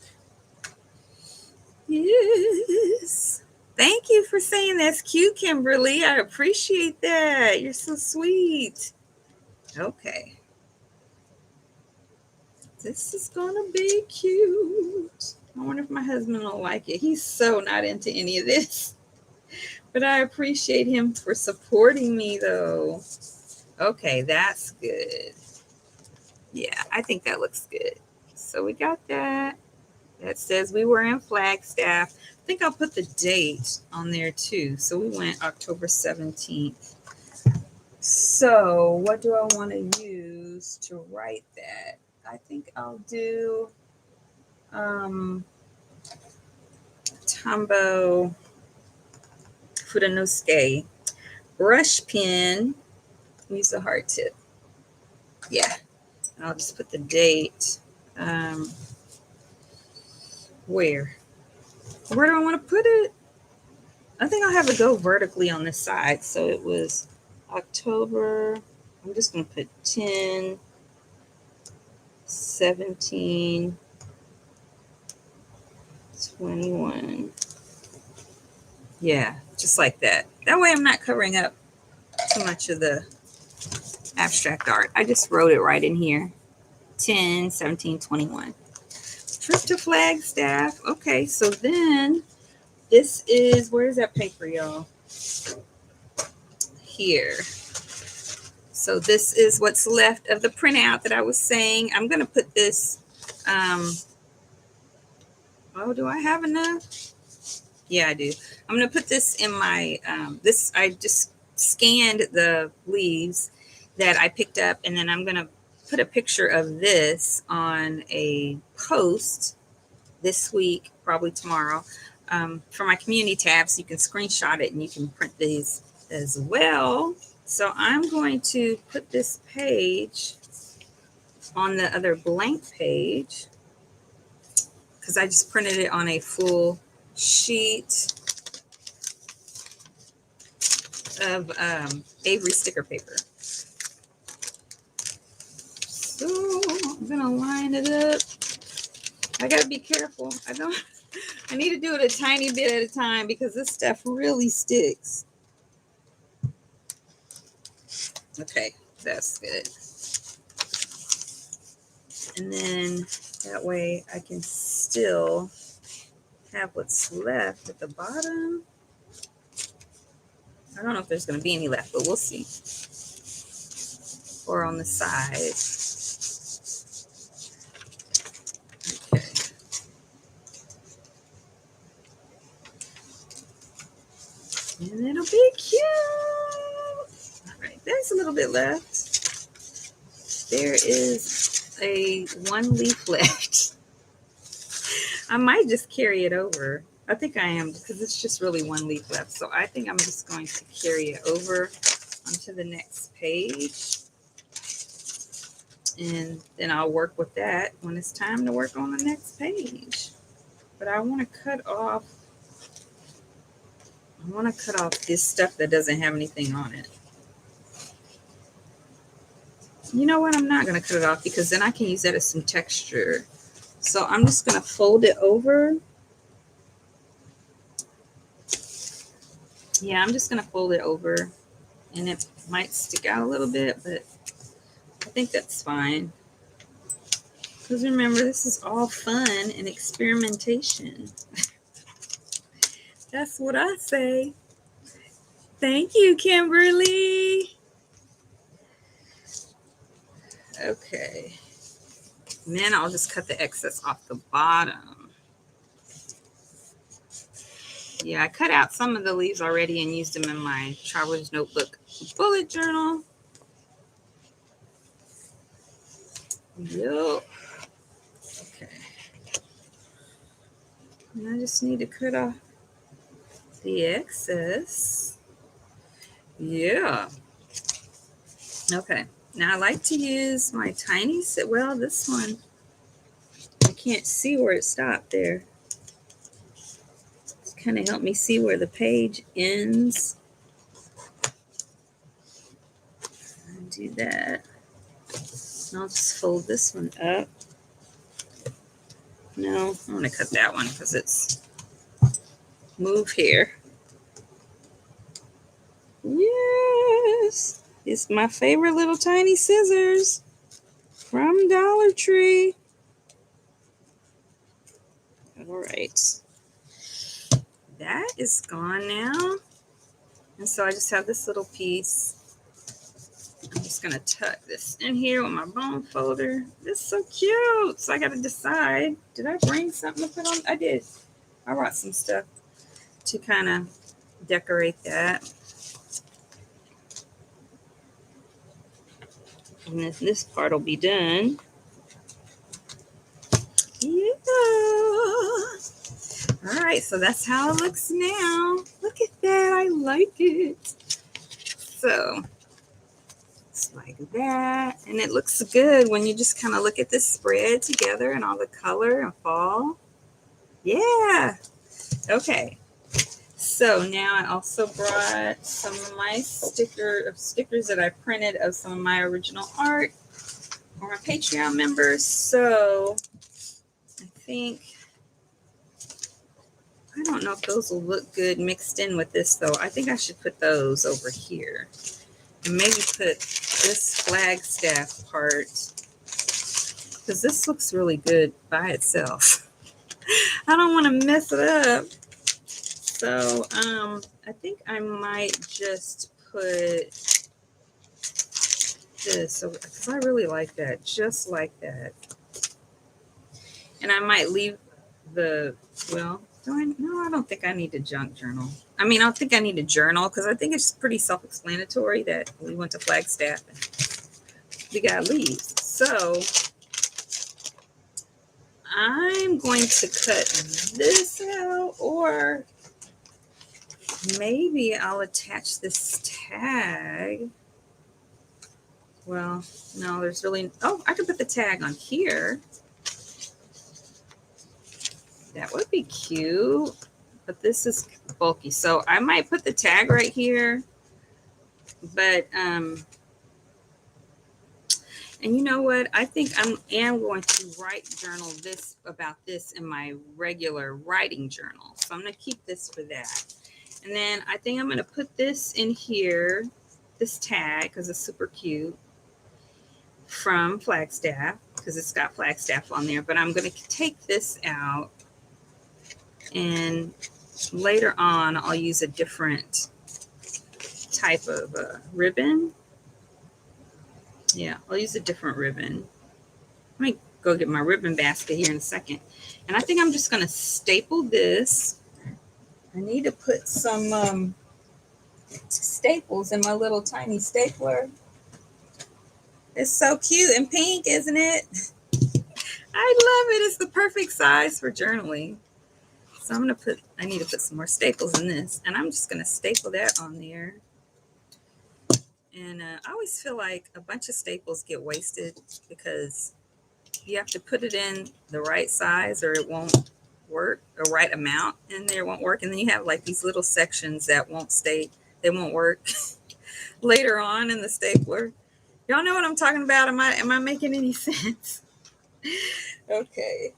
Yes. Thank you for saying that's cute, Kimberly. I appreciate that. You're so sweet. Okay. This is going to be cute. I wonder if my husband will like it. He's so not into any of this. But I appreciate him for supporting me, though. Okay, that's good. Yeah, I think that looks good. So we got that. That says we were in Flagstaff. I think I'll put the date on there too. So we went October 17th. So what do I want to use to write that? I think I'll do Tombow Fudanosuke brush pen. Use the heart tip. Yeah. And I'll just put the date. Where do I want to put it? I think I'll have it go vertically on this side. So it was October. I'm just going to put 10, 17, 21. Yeah, just like that. That way I'm not covering up too much of the abstract art. I just wrote it right in here. 10, 17, 21. Trip to Flagstaff. Okay, so then this is, where's that paper, y'all? Here. So this is what's left of the printout that I was saying. I'm going to put this, do I have enough? Yeah, I do. I'm going to put this in my, I just scanned the leaves that I picked up, and then I'm going to put a picture of this on a post this week, probably tomorrow, for my community tabs. You can screenshot it and you can print these as well. So I'm going to put this page on the other blank page because I just printed it on a full sheet of Avery sticker paper. So I'm gonna line it up. I gotta be careful. I need to do it a tiny bit at a time because this stuff really sticks. Okay, that's good. And then that way I can still have what's left at the bottom. I don't know if there's going to be any left, but we'll see. Or on the side. Okay. And it'll be cute. All right, there's a little bit left. There is a one leaf left. I might just carry it over. I think I am because it's just really one leaf left. So I think I'm just going to carry it over onto the next page. And then I'll work with that when it's time to work on the next page. but I want to cut off this stuff that doesn't have anything on it. You know what? I'm not going to cut it off because then I can use that as some texture. So I'm just going to fold it over. Yeah, I'm just going to fold it over, and it might stick out a little bit, but I think that's fine. Because remember, this is all fun and experimentation. That's what I say. Thank you, Kimberly. Okay. And then I'll just cut the excess off the bottom. Yeah, I cut out some of the leaves already and used them in my Traveler's Notebook bullet journal. Yup. Okay. And I just need to cut off the excess. Yeah. Okay. Now I like to use my tiny, well, this one, I can't see where it stopped there. It's kind of helped me see where the page ends. I'll do that. And I'll just fold this one up. No, I'm going to cut that one because it's move here. Yes, it's my favorite little tiny scissors from Dollar Tree. All right, that is gone now. And so I just have this little piece. I'm just going to tuck this in here with my bone folder. This is so cute. So I got to decide, did I bring something to put on? I did. I brought some stuff to kind of decorate that. And then this part will be done. Yeah. All right, so that's how it looks now. Look at that. I like it. So it's like that. And it looks good when you just kind of look at this spread together and all the color and fall. Yeah. Okay. So now I also brought some of my stickers that I printed of some of my original art for my Patreon members. So I think, I don't know if those will look good mixed in with this though. I think I should put those over here and maybe put this flagstaff part because this looks really good by itself. I don't want to mess it up. So I think I might just put this over because I really like that, just like that. And I might leave the, well, I don't think I need a junk journal. I mean, I don't think I need a journal because I think it's pretty self-explanatory that we went to Flagstaff and we got leaves. So I'm going to cut this out, or maybe I'll attach this tag. Well, no, there's really, oh, I could put the tag on here. That would be cute, but this is bulky. So I might put the tag right here, but, and you know what? I think I am going to journal this about this in my regular writing journal. So I'm going to keep this for that. And then I think I'm going to put this in here, this tag, because it's super cute, from Flagstaff, because it's got Flagstaff on there. But I'm going to take this out, and later on I'll use a different type of ribbon. Yeah, I'll use a different ribbon. Let me go get my ribbon basket here in a second. And I think I'm just going to staple this. I need to put some staples in my little tiny stapler. It's so cute and pink, isn't it? I love it. It's the perfect size for journaling. So I need to put some more staples in this. And I'm just going to staple that on there. And I always feel like a bunch of staples get wasted because you have to put it in the right size or it won't work, the right amount in there won't work. And then you have like these little sections that won't stay, they won't work later on in the stapler. Y'all know what I'm talking about? Am I making any sense? Okay.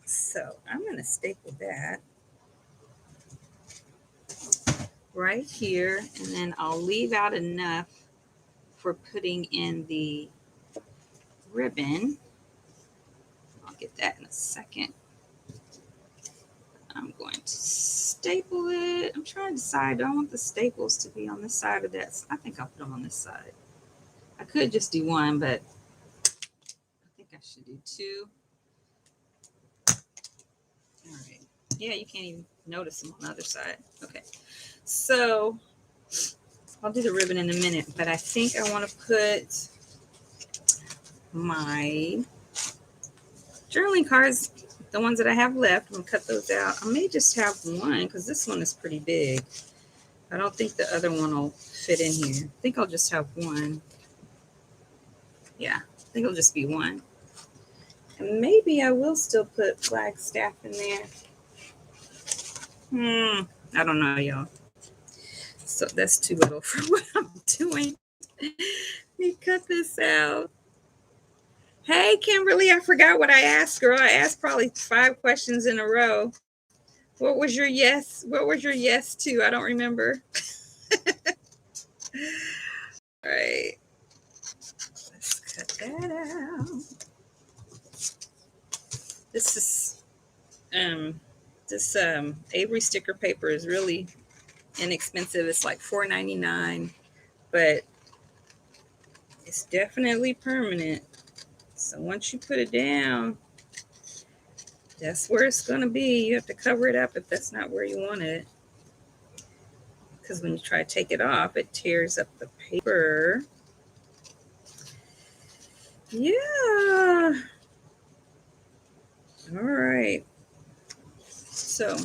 So I'm going to staple that right here, and then I'll leave out enough for putting in the ribbon. I'll get that in a second. I'm going to staple it. I'm trying to decide, do I want the staples to be on this side or that? I think I'll put them on this side. I could just do one, but I think I should do two. All right. Yeah, you can't even notice them on the other side. Okay. So I'll do the ribbon in a minute, but I think I want to put my journaling cards, the ones that I have left. I'm going to cut those out. I may just have one because this one is pretty big. I don't think the other one will fit in here. I think I'll just have one. Yeah, I think it'll just be one. And maybe I will still put Flagstaff in there. I don't know, y'all. So that's too little for what I'm doing. Let me cut this out. Hey, Kimberly, I forgot what I asked, girl. I asked probably 5 questions in a row. What was your yes? What was your yes to? I don't remember. All right. Let's cut that out. This is Avery sticker paper is really inexpensive. It's like $4.99, but it's definitely permanent. So once you put it down, that's where it's going to be. You have to cover it up if that's not where you want it. Because when you try to take it off, it tears up the paper. Yeah. All right. So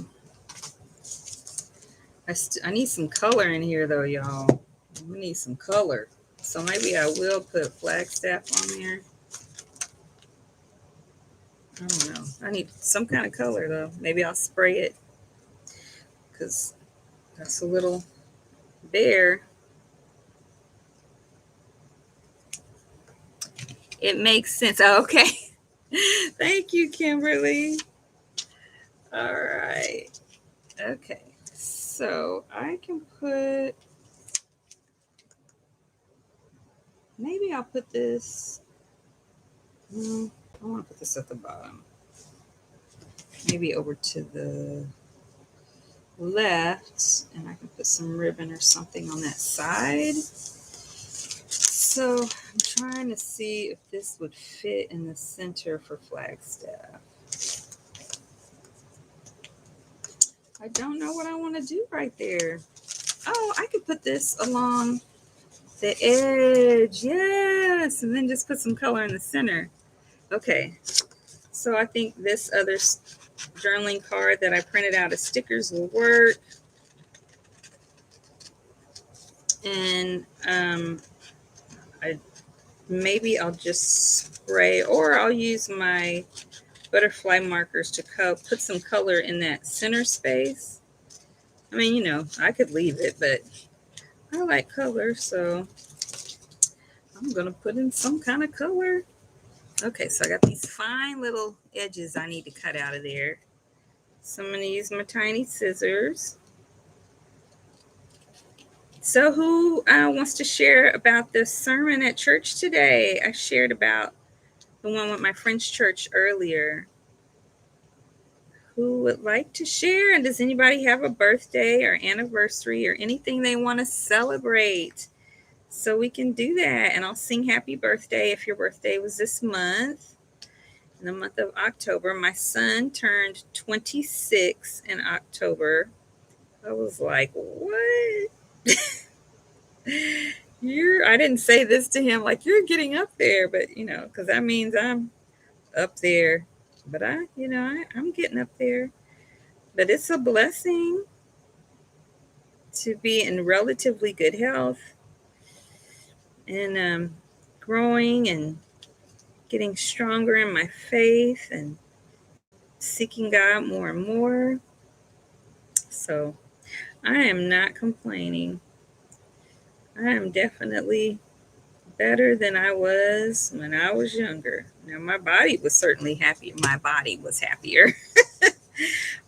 I need some color in here, though, y'all. We need some color. So maybe I will put Flagstaff on there. I don't know. I need some kind of color, though. Maybe I'll spray it because that's a little bare. It makes sense. Oh, okay. Thank you, Kimberly. All right. Okay. So I can put, maybe I'll put this, I want to put this at the bottom. Maybe over to the left, and I can put some ribbon or something on that side. So I'm trying to see if this would fit in the center for Flagstaff. I don't know what I want to do right there. Oh, I could put this along the edge. Yes. And then just put some color in the center. Okay. So I think this other journaling card that I printed out as stickers will work. And maybe I'll just spray, or I'll use my butterfly markers to put some color in that center space. I mean, I could leave it, but I like color, so I'm going to put in some kind of color. Okay, so I got these fine little edges I need to cut out of there. So I'm going to use my tiny scissors. So who wants to share about the sermon at church today? I shared about the one with my French church earlier. Who would like to share? And does anybody have a birthday or anniversary or anything they want to celebrate? So we can do that. And I'll sing happy birthday if your birthday was this month. In the month of October, my son turned 26 in October. I was like, what? I didn't say this to him like, you're getting up there, but because that means I'm up there. But I'm getting up there. But it's a blessing to be in relatively good health and growing and getting stronger in my faith and seeking God more and more. So I am not complaining. I am definitely better than I was when I was younger. Now my body was certainly happy. My body was happier.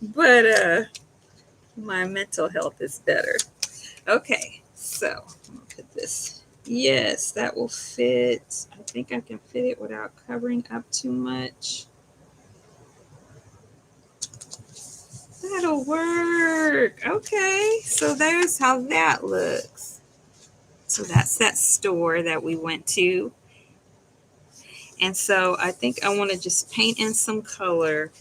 But my mental health is better. Okay, so I'm gonna put this. Yes, that will fit. I think I can fit it without covering up too much. That'll work. Okay, so there's how that looks. So that's that store that we went to. And so I think I want to just paint in some color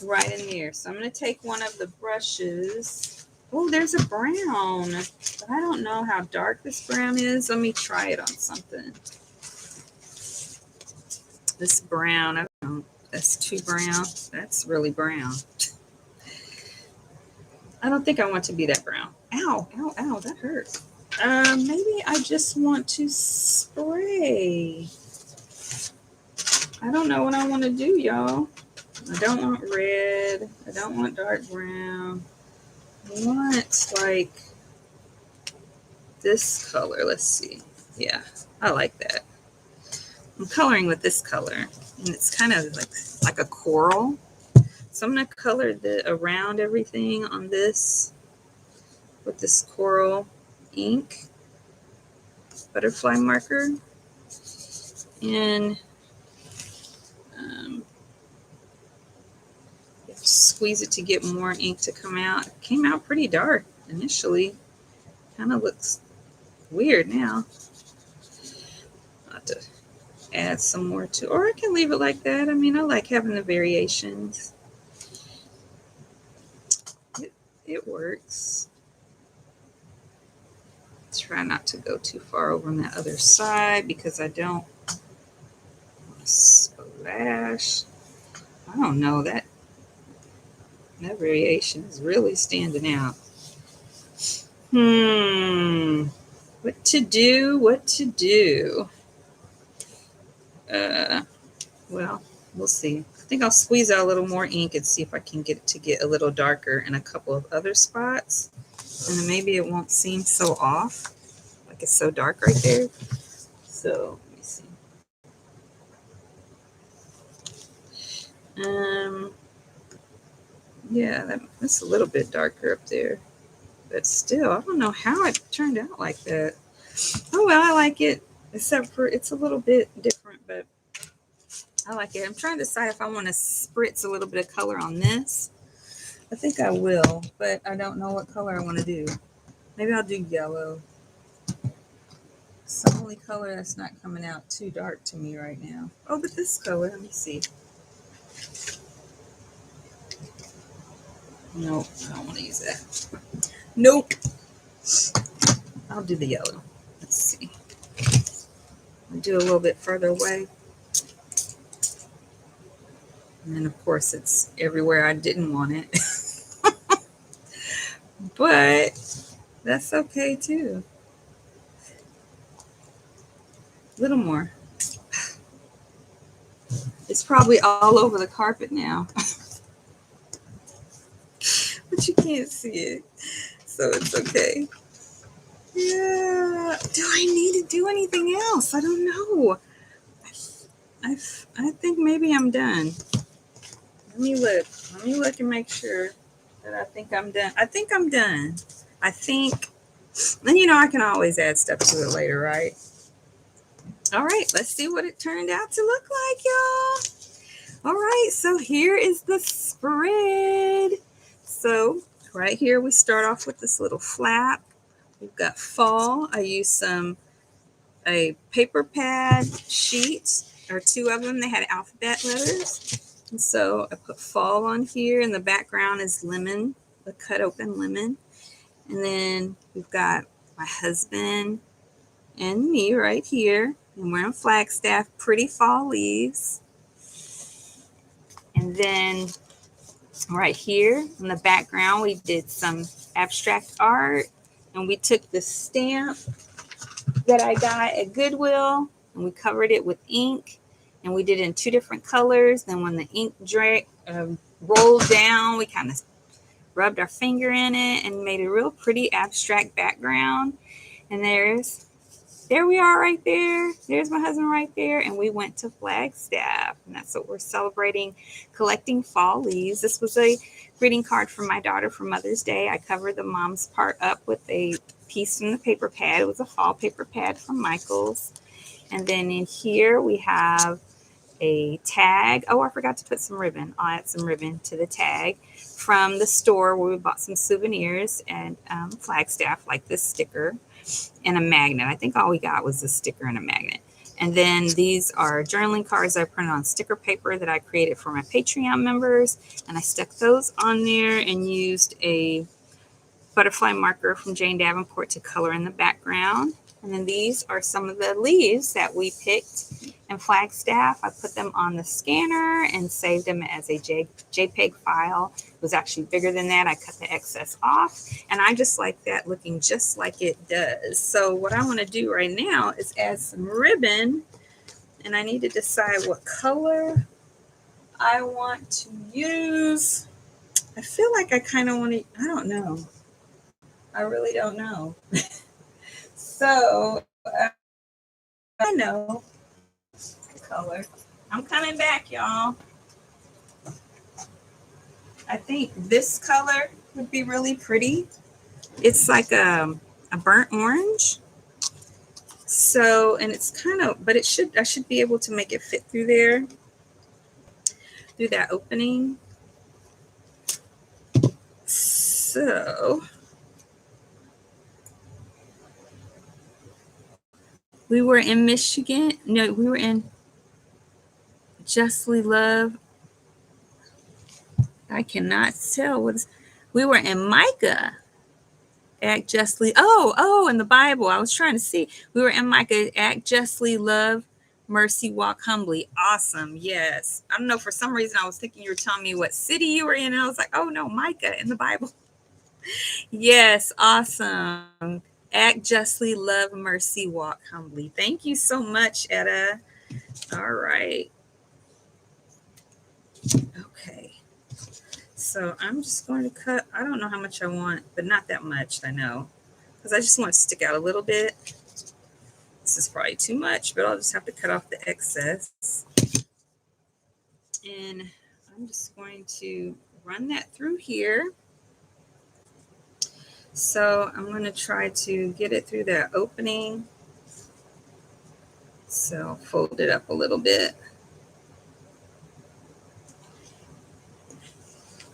right in there. So I'm going to take one of the brushes. Oh, there's a brown. But I don't know how dark this brown is. Let me try it on something. This brown, I don't know. That's too brown. That's really brown. I don't think I want to be that brown. Ow, ow, ow, that hurt. Maybe I just want to spray. I don't know what I want to do, y'all. I don't want red. I don't want dark brown. I want like this color. Let's see. Yeah, I like that. I'm coloring with this color, and it's kind of like a coral. So I'm gonna color the around everything on this with this coral ink butterfly marker, and squeeze it to get more ink to come out. It came out pretty dark initially. Kind of looks weird now. I'll have to add some more to, or I can leave it like that. I mean, I like having the variations. It works. Try not to go too far over on that other side because I don't want to splash. I don't know, that variation is really standing out. What to do? Well, we'll see. I think I'll squeeze out a little more ink and see if I can get it to get a little darker in a couple of other spots. And then maybe it won't seem so off. Like it's so dark right there. So let me see. Yeah, that's a little bit darker up there. But still, I don't know how it turned out like that. Oh, well, I like it. Except for it's a little bit different, but I like it. I'm trying to decide if I want to spritz a little bit of color on this. I think I will, but I don't know what color I want to do. Maybe I'll do yellow. It's the only color that's not coming out too dark to me right now. Oh, but this color, let me see. Nope, I don't want to use that. Nope. I'll do the yellow. Let's see. I'll do a little bit further away. And then, of course, it's everywhere I didn't want it. But that's okay, too. A little more. It's probably all over the carpet now. But you can't see it. So it's okay. Yeah. Do I need to do anything else? I don't know. I think maybe I'm done. Let me look and make sure that I think I'm done. I think I'm done. I think, and I can always add stuff to it later, right? All right, let's see what it turned out to look like, y'all. All right, so here is the spread. So right here, we start off with this little flap. We've got fall. I used a paper pad sheet, or two of them. They had alphabet letters. And so I put fall on here, and the background is lemon, a cut open lemon. And then we've got my husband and me right here. And we're in Flagstaff, pretty fall leaves. And then right here in the background, we did some abstract art. And we took the stamp that I got at Goodwill, and we covered it with ink. And we did it in two different colors. Then when the ink rolled down. We kind of rubbed our finger in it and made a real pretty abstract background. And there we are right there. There's my husband right there. And we went to Flagstaff. And that's what we're celebrating, collecting fall leaves. This was a greeting card from my daughter for Mother's Day. I covered the mom's part up with a piece from the paper pad. It was a fall paper pad from Michael's. And then in here we have a tag. Oh, I forgot to put some ribbon. I'll add some ribbon to the tag from the store where we bought some souvenirs and Flagstaff, like this sticker and a magnet. I think all we got was a sticker and a magnet. And then these are journaling cards I printed on sticker paper that I created for my Patreon members. And I stuck those on there and used a butterfly marker from Jane Davenport to color in the background. And then these are some of the leaves that we picked in Flagstaff. I put them on the scanner and saved them as a JPEG file. It was actually bigger than that. I cut the excess off, and I just like that looking just like it does. So what I want to do right now is add some ribbon, and I need to decide what color I want to use. I feel like I kind of want to, I don't know. I really don't know. So I know the color. I'm coming back, y'all. I think this color would be really pretty. It's like a burnt orange. So, and it's kind of, but I should be able to make it fit through there, through that opening. So we were in Michigan. No, we were in Justly Love. I cannot tell we were in Micah. Act justly. In the Bible. I was trying to see. We were in Micah. Act justly, love mercy, walk humbly. Awesome. Yes. I don't know. For some reason, I was thinking you were telling me what city you were in. And I was like, oh no, Micah in the Bible. Yes. Awesome. Act justly, love mercy, walk humbly. Thank you so much, Etta. All right. Okay. So I'm just going to cut. I don't know how much I want, but not that much, I know. Because I just want it to stick out a little bit. This is probably too much, but I'll just have to cut off the excess. And I'm just going to run that through here. So I'm going to try to get it through that opening. So fold it up a little bit.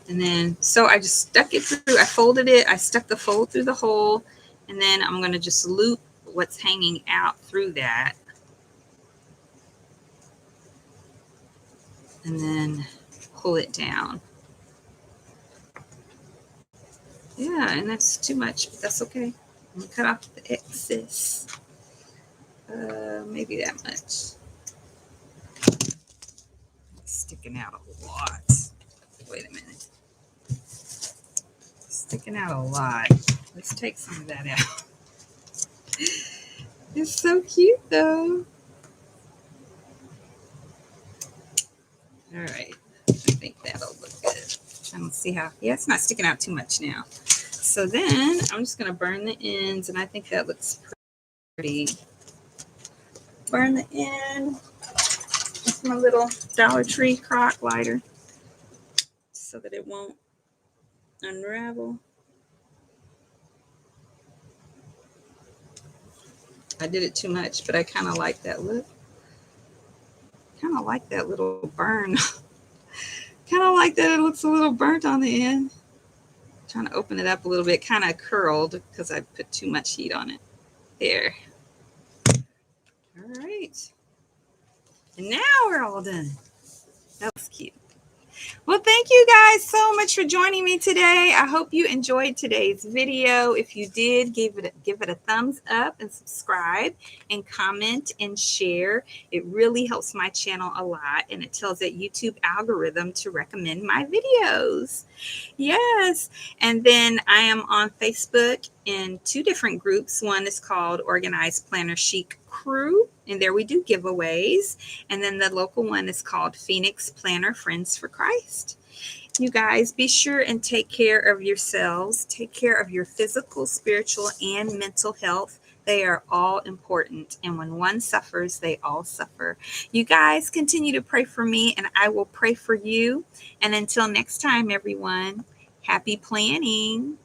And then, so I just stuck it through, I folded it, I stuck the fold through the hole, and then I'm going to just loop what's hanging out through that. And then pull it down. Yeah, and that's too much, but that's okay. I'm going to cut off the excess. Maybe that much. It's sticking out a lot. Wait a minute. Sticking out a lot. Let's take some of that out. It's so cute though. All right. I think that'll look good. I don't see how. Yeah, it's not sticking out too much now. So then I'm just going to burn the ends, and I think that looks pretty. Burn the end with my little Dollar Tree crock lighter so that it won't unravel. I did it too much, but I kind of like that look. Kind of like that little burn. Kind of like that it looks a little burnt on the end. Trying to open it up a little bit, kind of curled because I put too much heat on it. There. All right. And now we're all done. That was cute. Well, thank you guys so much for joining me today. I hope you enjoyed today's video. If you did, give it a thumbs up and subscribe and comment and share. It really helps my channel a lot, and it tells that YouTube algorithm to recommend my videos. Yes. And then I am on Facebook in 2 different groups. One is called Organized Planner Chic Crew, and there we do giveaways. And then the local one is called Phoenix Planner Friends for Christ. You guys, be sure and take care of yourselves. Take care of your physical, spiritual, and mental health. They are all important. And when one suffers, they all suffer. You guys continue to pray for me, and I will pray for you. And until next time, everyone, happy planning.